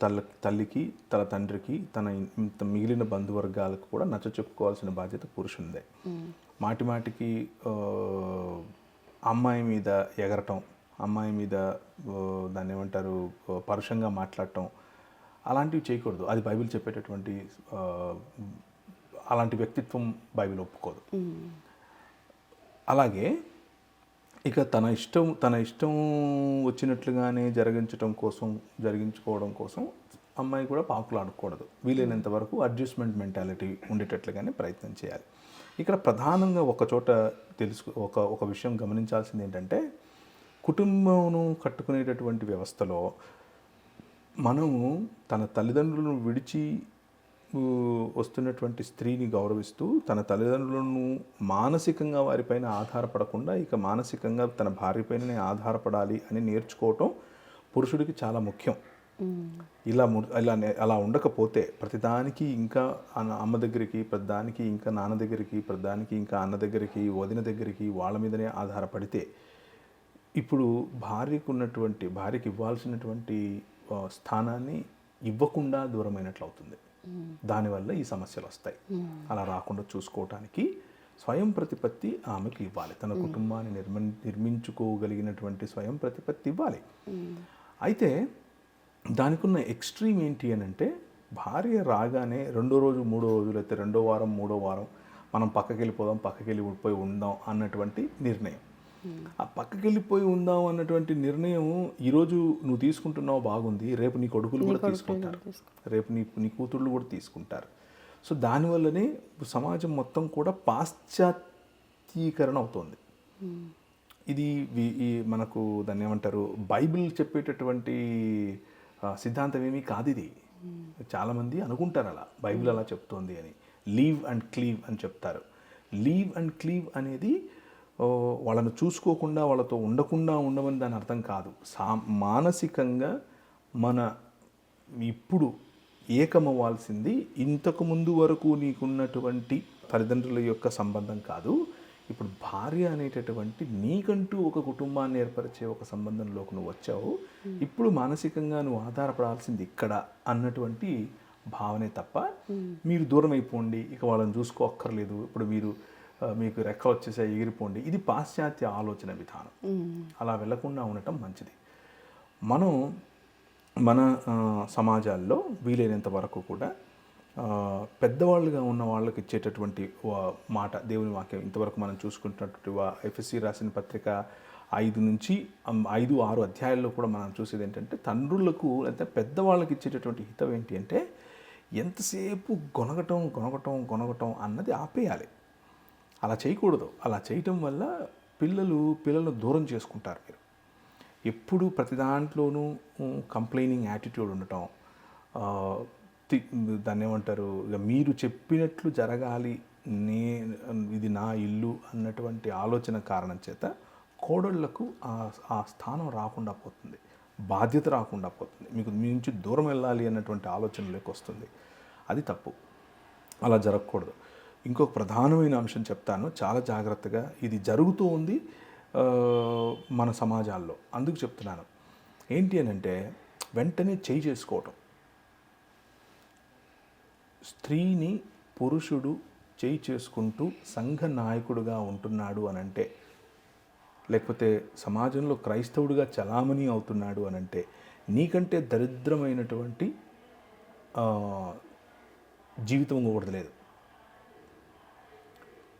తల్లికి, తన తండ్రికి, తన మిగిలిన బంధువర్గాలకు కూడా నచ్చ చెప్పుకోవాల్సిన బాధ్యత పురుషునిదే. మాటికి అమ్మాయి మీద ఎగరటం, అమ్మాయి మీద దాన్ని ఏమంటారు, పరుషంగా మాట్లాడటం, అలాంటివి చేయకూడదు. అది బైబిల్ చెప్పేటటువంటి అలాంటి వ్యక్తిత్వం బైబిల్ ఒప్పుకోదు. అలాగే ఇక తన ఇష్టం వచ్చినట్లుగానే జరిగించుకోవడం కోసం అమ్మాయి కూడా పాకులాడకూడదు. వీలైనంత వరకు అడ్జస్ట్మెంట్ మెంటాలిటీ ఉండేటట్లుగానే ప్రయత్నం చేయాలి. ఇక్కడ ప్రధానంగా ఒక చోట ఒక విషయం గమనించాల్సింది ఏంటంటే, కుటుంబమును కట్టుకునేటటువంటి వ్యవస్థలో మనము తన తల్లిదండ్రులను విడిచి వస్తున్నటువంటి స్త్రీని గౌరవిస్తూ, తన తల్లిదండ్రులను మానసికంగా వారిపైన ఆధారపడకుండా ఇక మానసికంగా తన భార్యపైననే ఆధారపడాలి అని నేర్చుకోవటం పురుషుడికి చాలా ముఖ్యం. అలా ఉండకపోతే ప్రతిదానికి ఇంకా అమ్మ దగ్గరికి, ప్రతిదానికి ఇంకా నాన్న దగ్గరికి, ప్రతిదానికి ఇంకా అన్న దగ్గరికి, వదిన దగ్గరికి, వాళ్ళ మీదనే ఆధారపడితే ఇప్పుడు భార్యకి ఇవ్వాల్సినటువంటి స్థానాన్ని ఇవ్వకుండా దూరమైనట్లు అవుతుంది. దానివల్ల ఈ సమస్యలు వస్తాయి. అలా రాకుండా చూసుకోవటానికి స్వయం ప్రతిపత్తి ఆమెకి ఇవ్వాలి. తన కుటుంబాన్ని నిర్మించుకోగలిగినటువంటి స్వయం ప్రతిపత్తి ఇవ్వాలి. అయితే దానికి ఉన్న ఎక్స్ట్రీమ్ ఏంటి అని అంటే, భార్య రాగానే 2వ రోజు 3వ రోజులు అయితే 2వ వారం 3వ వారం మనం పక్కకెళ్ళిపోయి ఉందాం అన్నటువంటి నిర్ణయం. ఆ పక్కకెళ్ళిపోయి ఉందాం అన్నటువంటి నిర్ణయం ఈరోజు నువ్వు తీసుకుంటున్నావు బాగుంది, రేపు నీ కొడుకులు కూడా తీసుకుంటారు, రేపు నీ కూతుళ్ళు కూడా తీసుకుంటారు. సో దానివల్లనే సమాజం మొత్తం కూడా పాశ్చాత్యీకరణ అవుతుంది. ఇది మనకు దాన్ని ఏమంటారు, బైబిల్ చెప్పేటటువంటి సిద్ధాంతం ఏమీ కాదు ఇది. చాలామంది అనుకుంటారు అలా, బైబిల్ అలా చెప్తోంది అని. లీవ్ అండ్ క్లీవ్ అని చెప్తారు. లీవ్ అండ్ క్లీవ్ అనేది వాళ్ళను చూసుకోకుండా, వాళ్ళతో ఉండమని దాని అర్థం కాదు. మానసికంగా మన ఇప్పుడు ఏకమవ్వాల్సింది ఇంతకు ముందు వరకు నీకున్నటువంటి తల్లిదండ్రుల యొక్క సంబంధం కాదు. ఇప్పుడు భార్య అనేటటువంటి నీకంటూ ఒక కుటుంబాన్ని ఏర్పరిచే ఒక సంబంధంలోకి నువ్వు వచ్చావు. ఇప్పుడు మానసికంగా నువ్వు ఆధారపడాల్సింది ఇక్కడ అన్నటువంటి భావనే తప్ప, మీరు దూరం అయిపోండి, ఇక వాళ్ళని చూసుకోక్కర్లేదు, ఇప్పుడు మీకు రెక్కలు వచ్చేసాయి ఎగిరిపోండి, ఇది పాశ్చాత్య ఆలోచన విధానం. అలా వెళ్లకుండా ఉండటం మంచిది. మనం మన సమాజాల్లో వీలైనంత వరకు కూడా పెద్దవాళ్ళుగా ఉన్న వాళ్ళకి ఇచ్చేటటువంటి మాట, దేవుని వాక్యం ఇంతవరకు మనం చూసుకుంటున్నటువంటి ఎఫ్ఎస్సి రాసిన పత్రిక 5-6 అధ్యాయాల్లో కూడా మనం చూసేది ఏంటంటే, తండ్రులకు లేదా పెద్దవాళ్ళకి ఇచ్చేటటువంటి హితం ఏంటి అంటే, ఎంతసేపు గొనగటం అన్నది ఆపేయాలి. అలా చేయకూడదు. అలా చేయటం వల్ల పిల్లలను దూరం చేసుకుంటారు. మీరు ఎప్పుడు ప్రతి దాంట్లోనూ కంప్లైనింగ్ యాటిట్యూడ్ ఉండటం, దాన్ని ఏమంటారు, ఇక మీరు చెప్పినట్లు జరగాలి, ఇది నా ఇల్లు అన్నటువంటి ఆలోచన కారణం చేత కోడళ్లకు ఆ స్థానం రాకుండా పోతుంది, బాధ్యత రాకుండా పోతుంది, మీ నుంచి దూరం వెళ్ళాలి అన్నటువంటి ఆలోచనలోకి వస్తుంది. అది తప్పు. అలా జరగకూడదు. ఇంకొక ప్రధానమైన అంశం చెప్తాను, చాలా జాగ్రత్తగా. ఇది జరుగుతూ ఉంది మన సమాజాల్లో, అందుకు చెప్తున్నాను. ఏంటి అని అంటే, వెంటనే చేయి చేసుకోవటం. స్త్రీని పురుషుడు చేయి చేసుకుంటూ సంఘ నాయకుడుగా ఉంటున్నాడు అనంటే, లేకపోతే సమాజంలో క్రైస్తవుడిగా చలామణి అవుతున్నాడు అనంటే, నీకంటే దరిద్రమైనటువంటి జీవితం ఇంకొకటి లేదు.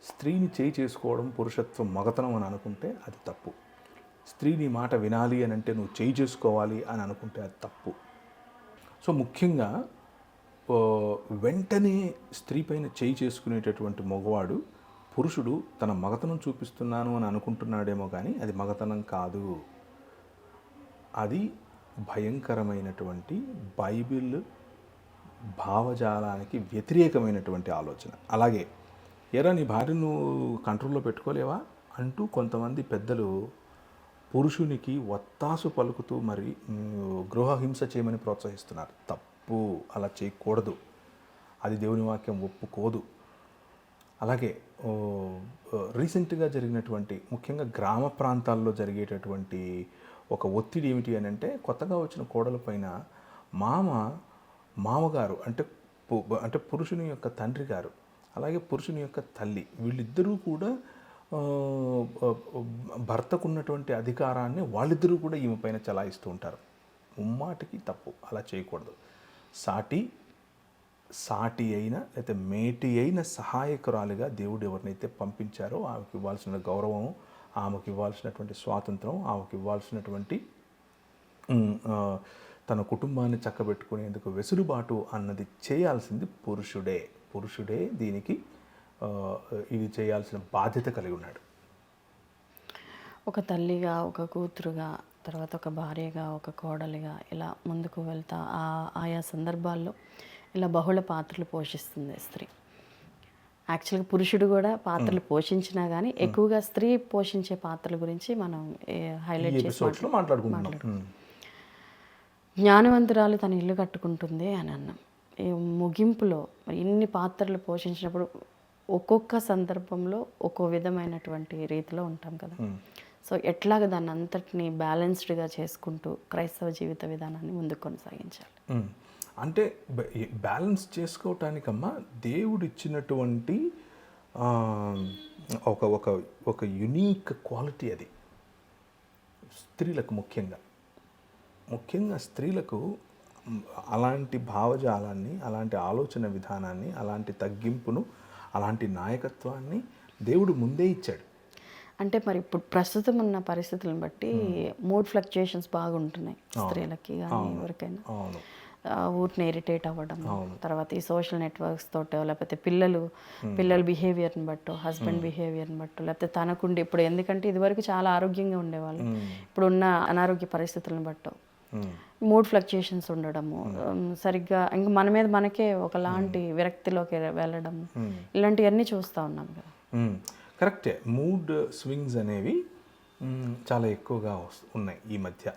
స్త్రీని చేయి చేసుకోవడం పురుషత్వం, మగతనం అని అనుకుంటే అది తప్పు. స్త్రీని మాట వినాలి అని అంటే నువ్వు చేయి చేసుకోవాలి అని అనుకుంటే అది తప్పు. సో ముఖ్యంగా వెంటనే స్త్రీ పైన చేయి చేసుకునేటటువంటి మగవాడు, పురుషుడు తన మగతనం చూపిస్తున్నాను అని అనుకుంటున్నాడేమో కానీ అది మగతనం కాదు. అది భయంకరమైనటువంటి బైబిల్ భావజాలానికి వ్యతిరేకమైనటువంటి ఆలోచన. అలాగే ఎరా నీ భార్యను కంట్రోల్లో పెట్టుకోలేవా అంటూ కొంతమంది పెద్దలు పురుషునికి ఒత్తాసు పలుకుతూ మరి గృహహింస చేయమని ప్రోత్సహిస్తున్నారు. తప్పు. అలా చేయకూడదు. అది దేవుని వాక్యం ఒప్పుకోదు. అలాగే రీసెంట్గా జరిగినటువంటి, ముఖ్యంగా గ్రామ ప్రాంతాల్లో జరిగేటటువంటి ఒక ఒత్తిడి ఏమిటి అని అంటే, కొత్తగా వచ్చిన కోడల పైన మామగారు అంటే పురుషుని యొక్క తండ్రి గారు, అలాగే పురుషుని యొక్క తల్లి, వీళ్ళిద్దరూ కూడా భర్తకున్నటువంటి అధికారాన్ని వాళ్ళిద్దరూ కూడా ఈమె పైన చలాయిస్తూ ఉంటారు. ముమ్మాటికి తప్పు. అలా చేయకూడదు. సాటి అయిన లేకపోతే మేటి అయిన సహాయకురాలిగా దేవుడు ఎవరినైతే పంపించారో ఆమెకు ఇవ్వాల్సిన గౌరవం, ఆమెకు ఇవ్వాల్సినటువంటి స్వాతంత్రం, ఆమెకు ఇవ్వాల్సినటువంటి తన కుటుంబాన్ని చక్కబెట్టుకునేందుకు వెసులుబాటు అన్నది చేయాల్సింది పురుషుడే దీనికి ఇది చేయాల్సిన బాధ్యత కలిగి ఉన్నాడు. ఒక తల్లిగా, ఒక కూతురుగా, తర్వాత ఒక భార్యగా, ఒక కోడలిగా ఇలా ముందుకు వెళ్తా ఆయా సందర్భాల్లో ఇలా బహుళ పాత్రలు పోషిస్తుంది స్త్రీ. యాక్చువల్గా పురుషుడు కూడా పాత్రలు పోషించినా కానీ ఎక్కువగా స్త్రీ పోషించే పాత్రల గురించి మనం హైలైట్ చేసి మాట్లాడుకుంటున్నాం. జ్ఞానవంతురాలు తన ఇల్లు కట్టుకుంటుంది అని అన్నాం. ఈ ముగింపులో ఇన్ని పాత్రలు పోషించినప్పుడు ఒక్కొక్క సందర్భంలో ఒక్కో విధమైనటువంటి రీతిలో ఉంటాం కదా. సో ఎట్లాగ దాన్ని అంతటిని బ్యాలెన్స్డ్గా చేసుకుంటూ క్రైస్తవ జీవిత విధానాన్ని ముందుకు కొనసాగించాలి. అంటే బ్యాలెన్స్ చేసుకోవటానికమ్మా దేవుడు ఇచ్చినటువంటి ఒక ఒక ఒక యునీక్ క్వాలిటీ అది స్త్రీలకు ముఖ్యంగా స్త్రీలకు అలాంటి భావజాలాన్ని, అలాంటి ఆలోచన విధానాన్ని, అలాంటి తగ్గింపును, అలాంటి నాయకత్వాన్ని దేవుడు ముందే ఇచ్చాడు. అంటే మరి ఇప్పుడు ప్రస్తుతం ఉన్న పరిస్థితులను బట్టి మూడ్ ఫ్లక్చుయేషన్స్ బాగుంటున్నాయి స్త్రీలకి కానీ ఎవరికైనా. ఊరిని ఇరిటేట్ అవ్వడం, తర్వాత ఈ సోషల్ నెట్వర్క్స్ తోటో, లేకపోతే పిల్లల బిహేవియర్ని బట్టో, హస్బెండ్ బిహేవియర్ని బట్టో, లేకపోతే తనకుండి ఇప్పుడు ఎందుకంటే ఇదివరకు చాలా ఆరోగ్యంగా ఉండేవాళ్ళు, ఇప్పుడు ఉన్న అనారోగ్య పరిస్థితులను బట్టో మూడ్ ఫ్లక్చుయేషన్స్ ఉండడము, సరిగ్గా ఇంకా మన మీద మనకే ఒకలాంటి విరక్తిలోకి వెళ్ళడం, ఇలాంటివన్నీ చూస్తూ ఉన్నాం కదా. కరెక్టే. మూడ్ స్వింగ్స్ అనేవి చాలా ఎక్కువగా ఉన్నాయి ఈ మధ్య.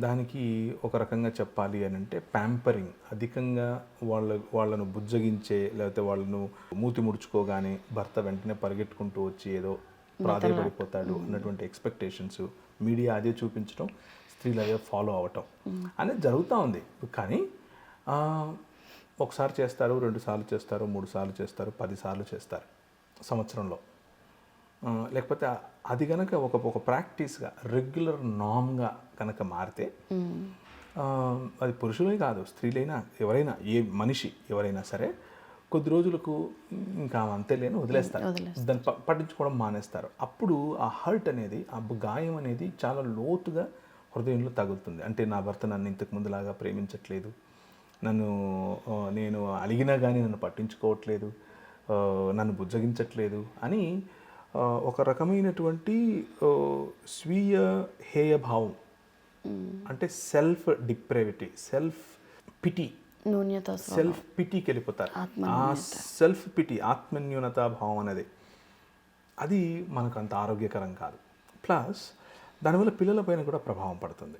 దానికి ఒక రకంగా చెప్పాలి అని అంటే ప్యాంపరింగ్, అధికంగా వాళ్ళను బుజ్జగించే, లేకపోతే వాళ్ళను మూతి ముడుచుకోగానే భర్త వెంటనే పరిగెట్టుకుంటూ వచ్చి ఏదో ప్రాధాయపడిపోతాడు అన్నటువంటి ఎక్స్పెక్టేషన్స్, మీడియా అదే చూపించడం, స్త్రీలు అదే ఫాలో అవ్వటం అనేది జరుగుతూ ఉంది. కానీ ఒకసారి చేస్తారు, 2 సార్లు చేస్తారు, 3 సార్లు చేస్తారు, 10 సార్లు చేస్తారు సంవత్సరంలో. లేకపోతే అది కనుక ఒక ప్రాక్టీస్గా, రెగ్యులర్ నామ్గా కనుక మారితే అది పురుషులే కాదు, స్త్రీలైనా ఎవరైనా, ఏ మనిషి ఎవరైనా సరే కొద్ది రోజులకు ఇంకా అంతేలేని వదిలేస్తారు, దాన్ని పట్టించుకోవడం మానేస్తారు. అప్పుడు ఆ హర్ట్ అనేది, ఆ గాయం అనేది చాలా లోతుగా హృదయంలో తగులుతుంది. అంటే నా భర్త నన్ను ఇంతకు ముందులాగా ప్రేమించట్లేదు, నేను అలిగినా కానీ నన్ను పట్టించుకోవట్లేదు, నన్ను బుజ్జగించట్లేదు అని ఒక రకమైనటువంటి స్వీయ హేయభావం, అంటే సెల్ఫ్ డిప్రేవిటీ, సెల్ఫ్ పిటీకి వెళ్ళిపోతారు. ఆ సెల్ఫ్ పిటీ, ఆత్మన్యూనతా భావం అనేది అది మనకు అంత ఆరోగ్యకరం కాదు. ప్లస్ దానివల్ల పిల్లల పైన కూడా ప్రభావం పడుతుంది.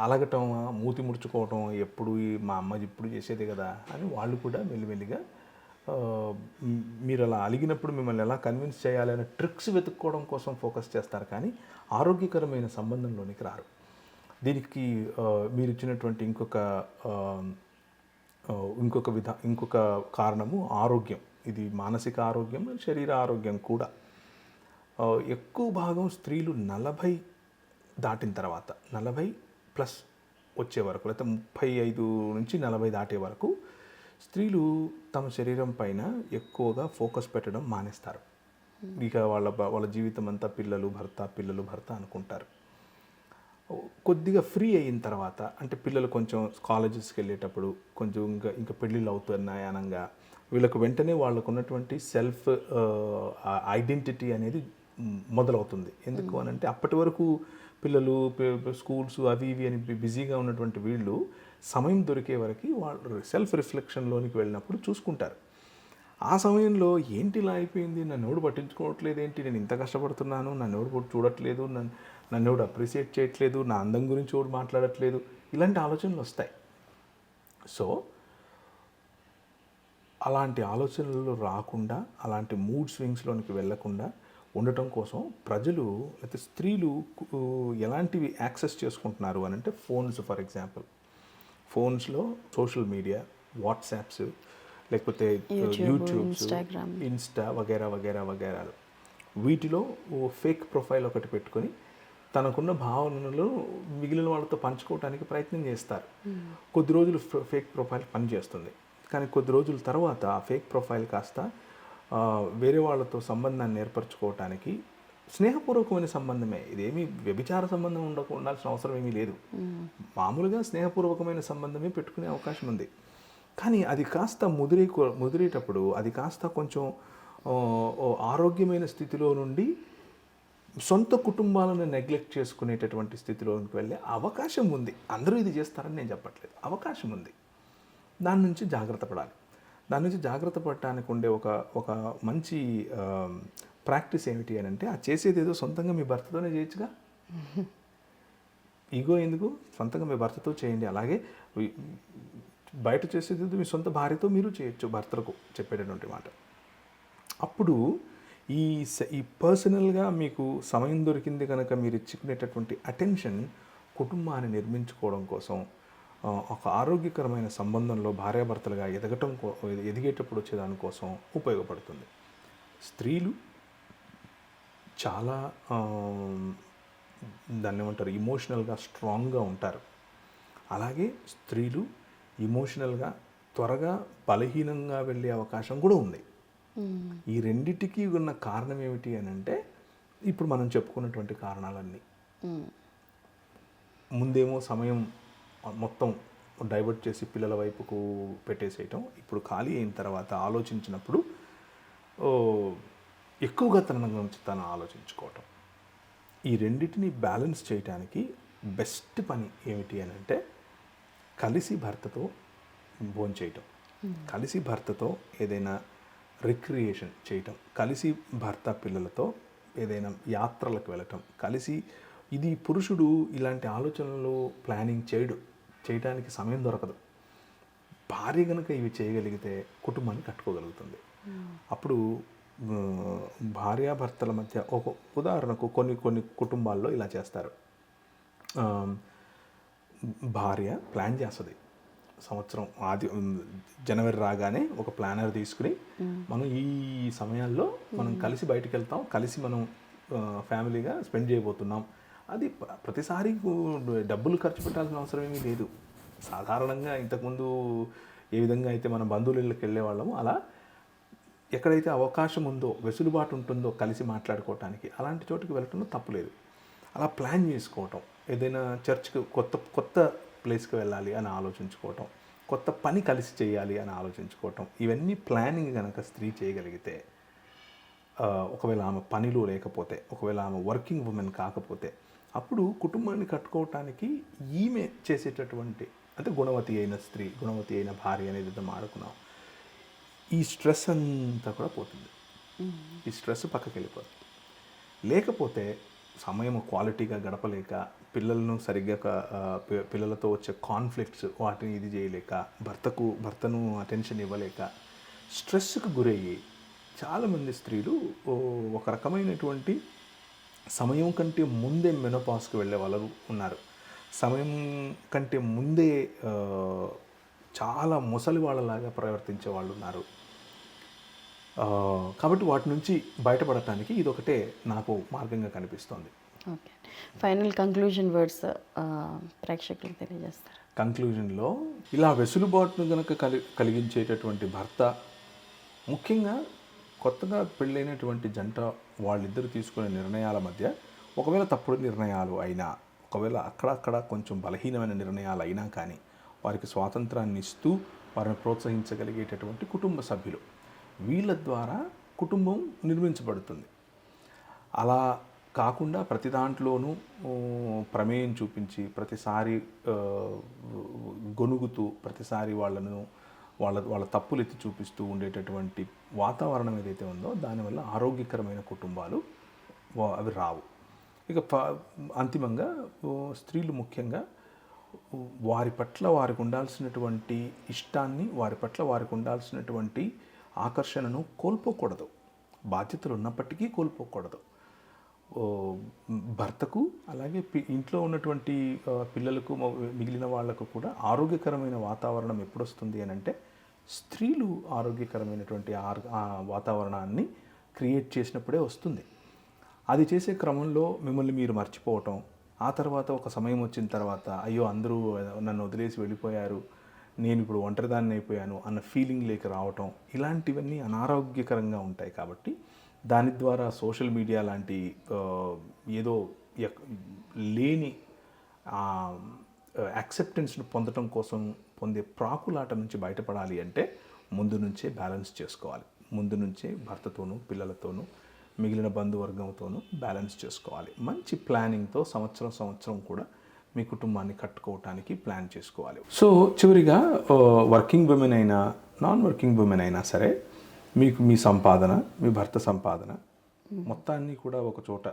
అలగటం, మూతి ముడుచుకోవటం, ఎప్పుడు మా అమ్మ ఇప్పుడు చేసేది కదా అని వాళ్ళు కూడా మెల్లిమెల్లిగా మీరు అలా అలిగినప్పుడు మిమ్మల్ని ఎలా కన్విన్స్ చేయాలనే ట్రిక్స్ వెతుక్కోవడం కోసం ఫోకస్ చేస్తారు, కానీ ఆరోగ్యకరమైన సంబంధంలోనికి రారు. దీనికి మీరు ఇచ్చినటువంటి ఇంకొక కారణము ఆరోగ్యం. ఇది మానసిక ఆరోగ్యం, శరీర ఆరోగ్యం కూడా. ఎక్కువ భాగం స్త్రీలు 40 దాటిన తర్వాత, 40+ వచ్చే వరకు, లేకపోతే 35 నుంచి 40 దాటే వరకు స్త్రీలు తమ శరీరం పైన ఎక్కువగా ఫోకస్ పెట్టడం మానేస్తారు. ఇక వాళ్ళ జీవితం అంతా పిల్లలు భర్త అనుకుంటారు. కొద్దిగా ఫ్రీ అయిన తర్వాత, అంటే పిల్లలు కొంచెం కాలేజెస్కి వెళ్ళేటప్పుడు, కొంచెం ఇంకా పెళ్ళిళ్ళు అవుతున్నాయి అనగా వీళ్ళకు వెంటనే వాళ్ళకు ఉన్నటువంటి సెల్ఫ్ ఐడెంటిటీ అనేది మొదలవుతుంది. ఎందుకు అని అంటే అప్పటి వరకు పిల్లలు, స్కూల్స్ అవి ఇవి అని బిజీగా ఉన్నటువంటి వీళ్ళు సమయం దొరికే వరకు వాళ్ళు సెల్ఫ్ రిఫ్లెక్షన్లోనికి వెళ్ళినప్పుడు చూసుకుంటారు. ఆ సమయంలో ఏంటి ఇలా అయిపోయింది, నన్ను ఎవడు పట్టించుకోవట్లేదు ఏంటి, నేను ఇంత కష్టపడుతున్నాను, నన్ను ఎవడు చూడట్లేదు, నన్ను ఎవడు అప్రిషియేట్ చేయట్లేదు, నా అందం గురించి ఎవడు మాట్లాడట్లేదు, ఇలాంటి ఆలోచనలు వస్తాయి. సో అలాంటి ఆలోచనలు రాకుండా, అలాంటి మూడ్ స్వింగ్స్లోనికి వెళ్ళకుండా ఉండటం కోసం ప్రజలు, లేకపోతే స్త్రీలు ఎలాంటివి యాక్సెస్ చేసుకుంటున్నారు అని అంటే ఫోన్స్. ఫర్ ఎగ్జాంపుల్, ఫోన్స్లో సోషల్ మీడియా, వాట్సాప్స్, లేకపోతే యూట్యూబ్స్, ఇన్స్టా వగేరాలు, వీటిలో ఫేక్ ప్రొఫైల్ ఒకటి పెట్టుకొని తనకున్న భావనలు మిగిలిన వాళ్ళతో పంచుకోవడానికి ప్రయత్నం చేస్తారు. కొద్ది రోజులు ఫేక్ ప్రొఫైల్ పనిచేస్తుంది, కానీ కొద్ది రోజుల తర్వాత ఆ ఫేక్ ప్రొఫైల్ కాస్త వేరే వాళ్ళతో సంబంధాన్ని ఏర్పరచుకోవటానికి స్నేహపూర్వకమైన సంబంధమే, ఇదేమీ వ్యభిచార సంబంధం ఉండాల్సిన అవసరం ఏమీ లేదు. మామూలుగా స్నేహపూర్వకమైన సంబంధమే పెట్టుకునే అవకాశం ఉంది. కానీ అది కాస్త ముదిరేటప్పుడు అది కాస్త కొంచెం ఆరోగ్యమైన స్థితిలో నుండి సొంత కుటుంబాలను నెగ్లెక్ట్ చేసుకునేటటువంటి స్థితిలోకి వెళ్ళే అవకాశం ఉంది. అందరూ ఇది చేస్తారని నేను చెప్పట్లేదు, అవకాశం ఉంది. దాని నుంచి జాగ్రత్త పడాలి. దాని నుంచి జాగ్రత్త పడటానికి ఉండే ఒక మంచి ప్రాక్టీస్ ఏమిటి అని అంటే, ఆ చేసేది ఏదో సొంతంగా మీ భర్తతోనే చేయొచ్చుగా. ఈగో ఎందుకు? సొంతంగా మీ భర్తతో చేయండి. అలాగే బయట చేసేది మీ సొంత భార్యతో మీరు చేయొచ్చు, భర్తలకు చెప్పేటటువంటి మాట. అప్పుడు ఈ పర్సనల్గా మీకు సమయం దొరికింది కనుక మీరు ఇచ్చుకునేటటువంటి అటెన్షన్ కుటుంబాన్ని నిర్మించుకోవడం కోసం, ఒక ఆరోగ్యకరమైన సంబంధంలో భార్యాభర్తలుగా ఎదిగేటప్పుడు వచ్చేదానికోసం ఉపయోగపడుతుంది. స్త్రీలు చాలా దాన్ని ఏమంటారు, ఇమోషనల్గా స్ట్రాంగ్గా ఉంటారు. అలాగే స్త్రీలు ఇమోషనల్గా త్వరగా బలహీనంగా వెళ్ళే అవకాశం కూడా ఉంది. ఈ రెండిటికి ఉన్న కారణం ఏమిటి అని అంటే, ఇప్పుడు మనం చెప్పుకున్నటువంటి కారణాలన్నీ. ముందేమో సమయం మొత్తం డైవర్ట్ చేసి పిల్లల వైపుకు పెట్టేసేయటం, ఇప్పుడు ఖాళీ అయిన తర్వాత ఆలోచించినప్పుడు ఎక్కువగా తన గురించి తను ఆలోచించుకోవటం. ఈ రెండింటిని బ్యాలెన్స్ చేయడానికి బెస్ట్ పని ఏమిటి అని అంటే, కలిసి భర్తతో భోంచేయటం, కలిసి భర్తతో ఏదైనా రిక్రియేషన్ చేయటం, కలిసి భర్త పిల్లలతో ఏదైనా యాత్రలకు వెళ్ళటం, కలిసి. ఇది పురుషుడు ఇలాంటి ఆలోచనలు ప్లానింగ్ చేయడానికి సమయం దొరకదు. భార్య కనుక ఇవి చేయగలిగితే కుటుంబాన్ని కట్టుకోగలుగుతుంది. అప్పుడు భార్యాభర్తల మధ్య ఒక ఉదాహరణకు కొన్ని కుటుంబాల్లో ఇలా చేస్తారు. భార్య ప్లాన్ చేస్తుంది, సంవత్సరం జనవరి రాగానే ఒక ప్లానర్ తీసుకుని, మనం ఈ సమయాల్లో మనం కలిసి బయటకు వెళ్తాం, కలిసి మనం ఫ్యామిలీగా స్పెండ్ చేయబోతున్నాం. అది ప్రతిసారి డబ్బులు ఖర్చు పెట్టాల్సిన అవసరం ఏమీ లేదు. సాధారణంగా ఇంతకుముందు ఏ విధంగా అయితే మనం బంధువుల ఇళ్ళకి వెళ్ళేవాళ్ళము, అలా ఎక్కడైతే అవకాశం ఉందో, వెసులుబాటు ఉంటుందో కలిసి మాట్లాడుకోవటానికి, అలాంటి చోటుకి వెళ్ళటంలో తప్పులేదు. అలా ప్లాన్ చేసుకోవటం, ఏదైనా చర్చ్కి కొత్త ప్లేస్కి వెళ్ళాలి అని ఆలోచించుకోవటం, కొత్త పని కలిసి చేయాలి అని ఆలోచించుకోవటం, ఇవన్నీ ప్లానింగ్ కనుక స్త్రీ చేయగలిగితే, ఒకవేళ ఆమె పనిలో లేకపోతే, ఒకవేళ ఆమె వర్కింగ్ ఉమెన్ కాకపోతే, అప్పుడు కుటుంబాన్ని కట్టుకోవటానికి ఈమె చేసేటటువంటి, అంటే గుణవతి అయిన స్త్రీ, గుణవతి అయిన భార్య అనేది ఆడుకున్నాం, ఈ స్ట్రెస్ అంతా కూడా పోతుంది. ఈ స్ట్రెస్ పక్కకి వెళ్ళిపోతుంది. లేకపోతే సమయం క్వాలిటీగా గడపలేక, పిల్లలను సరిగ్గా పిల్లలతో వచ్చే కాన్ఫ్లిక్ట్స్ వాటిని ఇది చేయలేక, భర్తను అటెన్షన్ ఇవ్వలేక స్ట్రెస్కు గురయ్యి చాలామంది స్త్రీలు ఒక రకమైనటువంటి సమయం కంటే ముందే మెనోపాస్కి వెళ్ళే వాళ్ళు ఉన్నారు. సమయం కంటే ముందే చాలా ముసలి వాళ్ళలాగా ప్రవర్తించే వాళ్ళు ఉన్నారు. కాబట్టి వాటి నుంచి బయటపడటానికి ఇదొకటే నాకు మార్గంగా కనిపిస్తోంది. ఓకే, ఫైనల్ కంక్లూజన్ వర్డ్స్ ప్రేక్షకులకు తెలియజేస్తారు. కంక్లూజన్లో ఇలా వెసులుబాటును కనుక కలిగించేటటువంటి భర్త, ముఖ్యంగా కొత్తగా పెళ్ళైనటువంటి జంట వాళ్ళిద్దరు తీసుకునే నిర్ణయాల మధ్య ఒకవేళ తప్పుడు నిర్ణయాలు అయినా, ఒకవేళ అక్కడక్కడ కొంచెం బలహీనమైన నిర్ణయాలు అయినా కానీ, వారికి స్వాతంత్రాన్ని ఇస్తూ వారిని ప్రోత్సహించగలిగేటటువంటి కుటుంబ సభ్యులు, వీళ్ళ ద్వారా కుటుంబం నిర్మించబడుతుంది. అలా కాకుండా ప్రతి దాంట్లోనూ ప్రమేయం చూపించి, ప్రతిసారి గొనుగుతూ, ప్రతిసారి వాళ్ళ తప్పులు ఎత్తి చూపిస్తూ ఉండేటటువంటి వాతావరణం ఏదైతే ఉందో, దానివల్ల ఆరోగ్యకరమైన కుటుంబాలు అవి రావు. ఇక అంతిమంగా స్త్రీలు ముఖ్యంగా వారి పట్ల వారికి ఉండాల్సినటువంటి ఇష్టాన్ని, వారి పట్ల వారికి ఉండాల్సినటువంటి ఆకర్షణను కోల్పోకూడదు. బాధ్యతలు ఉన్నప్పటికీ కోల్పోకూడదు. భర్తకు, అలాగే ఇంట్లో ఉన్నటువంటి పిల్లలకు, మిగిలిన వాళ్లకు కూడా ఆరోగ్యకరమైన వాతావరణం ఎప్పుడు వస్తుంది అని అంటే, స్త్రీలు ఆరోగ్యకరమైనటువంటి ఆ వాతావరణాన్ని క్రియేట్ చేసినప్పుడే వస్తుంది. అది చేసే క్రమంలో మిమ్మల్ని మీరు మర్చిపోవటం, ఆ తర్వాత ఒక సమయం వచ్చిన తర్వాత అయ్యో అందరూ నన్ను వదిలేసి వెళ్ళిపోయారు, నేను ఇప్పుడు ఒంటరిదాన్ని అయిపోయాను అన్న ఫీలింగ్ లేక రావటం, ఇలాంటివన్నీ అనారోగ్యకరంగా ఉంటాయి. కాబట్టి దాని ద్వారా సోషల్ మీడియా లాంటి ఏదో లేని యాక్సెప్టెన్స్ను పొందడం కోసం పొందే ప్రాకులాట నుంచి బయటపడాలి అంటే ముందు నుంచే బ్యాలెన్స్ చేసుకోవాలి. ముందు నుంచే భర్తతోనూ పిల్లలతోనూ మిగిలిన బంధువర్గంతోనూ బ్యాలెన్స్ చేసుకోవాలి. మంచి ప్లానింగ్తో సంవత్సరం కూడా మీ కుటుంబాన్ని కట్టుకోవటానికి ప్లాన్ చేసుకోవాలి. సో చివరిగా వర్కింగ్ ఉమెన్ అయినా నాన్ వర్కింగ్ ఉమెన్ అయినా సరే మీకు మీ సంపాదన, మీ భర్త సంపాదన మొత్తాన్ని కూడా ఒక చోట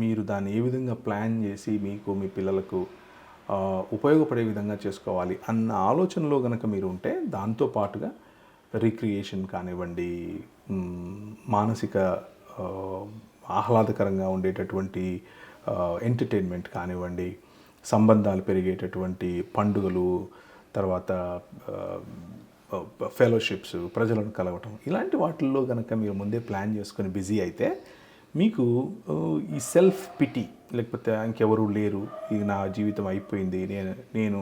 మీరు దాన్ని ఏ విధంగా ప్లాన్ చేసి మీకు మీ పిల్లలకు ఉపయోగపడే విధంగా చేసుకోవాలి అన్న ఆలోచనలో కనుక మీరు ఉంటే దాంతోపాటుగా రిక్రియేషన్ కానివ్వండి, మానసిక ఆహ్లాదకరంగా ఉండేటటువంటి ఎంటర్టైన్మెంట్ కానివ్వండి, సంబంధాలు పెరిగేటటువంటి పండుగలు, తర్వాత ఫెలోషిప్స్, ప్రజలను కలవటం, ఇలాంటి వాటిల్లో కనుక మీరు ముందే ప్లాన్ చేసుకొని బిజీ అయితే మీకు ఈ సెల్ఫ్ పిటీ లేకపోతే ఇంకెవరూ లేరు, ఇది నా జీవితం అయిపోయింది, నేను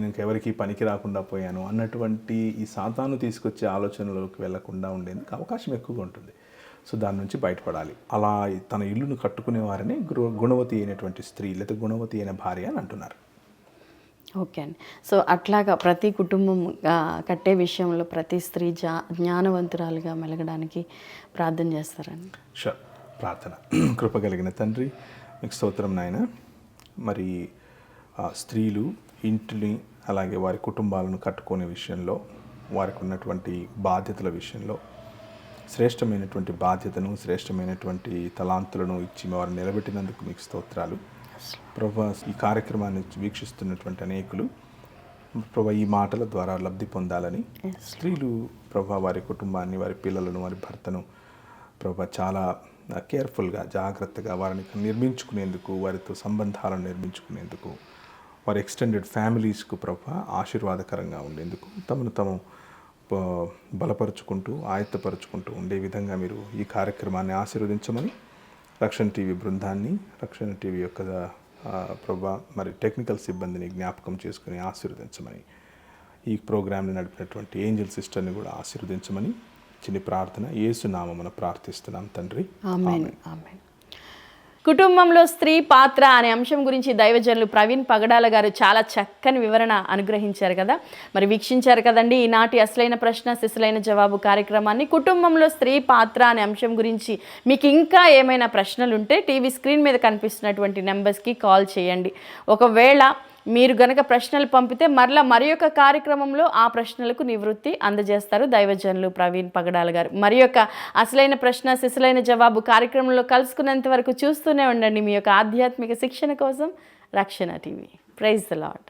ఇంకెవరికి పనికి రాకుండా పోయాను అన్నటువంటి ఈ సాతాను తీసుకొచ్చే ఆలోచనలోకి వెళ్లకుండా ఉండేందుకు అవకాశం ఎక్కువగా ఉంటుంది. సో దాని నుంచి బయటపడాలి. అలా తన ఇల్లును కట్టుకునే వారిని గుణవతి అయినటువంటి స్త్రీ లేదా గుణవతి అయిన భార్య అని అంటున్నారు. ఓకే అండి. సో అట్లాగా ప్రతి కుటుంబం కట్టే విషయంలో ప్రతి స్త్రీ జ్ఞానవంతురాలుగా మెలగడానికి ప్రార్థన చేస్తారండి. షూర్. ప్రార్థన. కృప కలిగిన తండ్రి, మీకు స్తోత్రం నాయన. మరి స్త్రీలు ఇంటిని అలాగే వారి కుటుంబాలను కట్టుకునే విషయంలో, వారికి ఉన్నటువంటి బాధ్యతల విషయంలో శ్రేష్టమైనటువంటి బాధ్యతను, శ్రేష్టమైనటువంటి తలాంతులను ఇచ్చి వారిని నిలబెట్టినందుకు మీకు స్తోత్రాలు. ప్రభా, ఈ కార్యక్రమాన్ని వీక్షిస్తున్నటువంటి అనేకులు ప్రభా ఈ మాటల ద్వారా లబ్ధి పొందాలని, స్త్రీలు ప్రభా వారి కుటుంబాన్ని, వారి పిల్లలను, వారి భర్తను ప్రభా చాలా కేర్ఫుల్గా, జాగ్రత్తగా వారిని నిర్మించుకునేందుకు, వారితో సంబంధాలను నిర్మించుకునేందుకు, వారి ఎక్స్టెండెడ్ ఫ్యామిలీస్కు ప్రభా ఆశీర్వాదకరంగా ఉండేందుకు తమను తాము బలపరుచుకుంటూ, ఆయత్తపరుచుకుంటూ ఉండే విధంగా మీరు ఈ కార్యక్రమాన్ని ఆశీర్వదించమని, రక్షణ టీవీ బృందాన్ని, రక్షణ టీవీ యొక్క ప్రభా మరి టెక్నికల్ సిబ్బందిని జ్ఞాపకం చేసుకుని ఆశీర్వదించమని, ఈ ప్రోగ్రామ్ని నడిపినటువంటి ఏంజల్ సిస్టర్ని కూడా ఆశీర్వదించమని చిన్న ప్రార్థన యేసు నామమున ప్రార్థిస్తున్నాం తండ్రి. ఆమేన్. ఆమేన్. కుటుంబంలో స్త్రీ పాత్ర అనే అంశం గురించి దైవజనులు ప్రవీణ్ పగడాల గారు చాలా చక్కని వివరణ అనుగ్రహించారు కదా. మరి వీక్షించారు కదండి ఈనాటి అసలైన ప్రశ్న శిశులైన జవాబు కార్యక్రమాన్ని. కుటుంబంలో స్త్రీ పాత్ర అనే అంశం గురించి మీకు ఇంకా ఏమైనా ప్రశ్నలు ఉంటే టీవీ స్క్రీన్ మీద కనిపిస్తున్నటువంటి నెంబర్స్కి కాల్ చేయండి. ఒకవేళ మీరు గనక ప్రశ్నలు పంపితే మరి యొక్క కార్యక్రమంలో ఆ ప్రశ్నలకు నివృత్తి అందజేస్తారు దైవజనులు ప్రవీణ్ పగడాల గారు. మరి యొక్క అసలైన ప్రశ్న శిశులైన జవాబు కార్యక్రమంలో కలుసుకునేంత వరకు చూస్తూనే ఉండండి మీ యొక్క ఆధ్యాత్మిక శిక్షణ కోసం రక్షణ టీవీ. Praise the lord.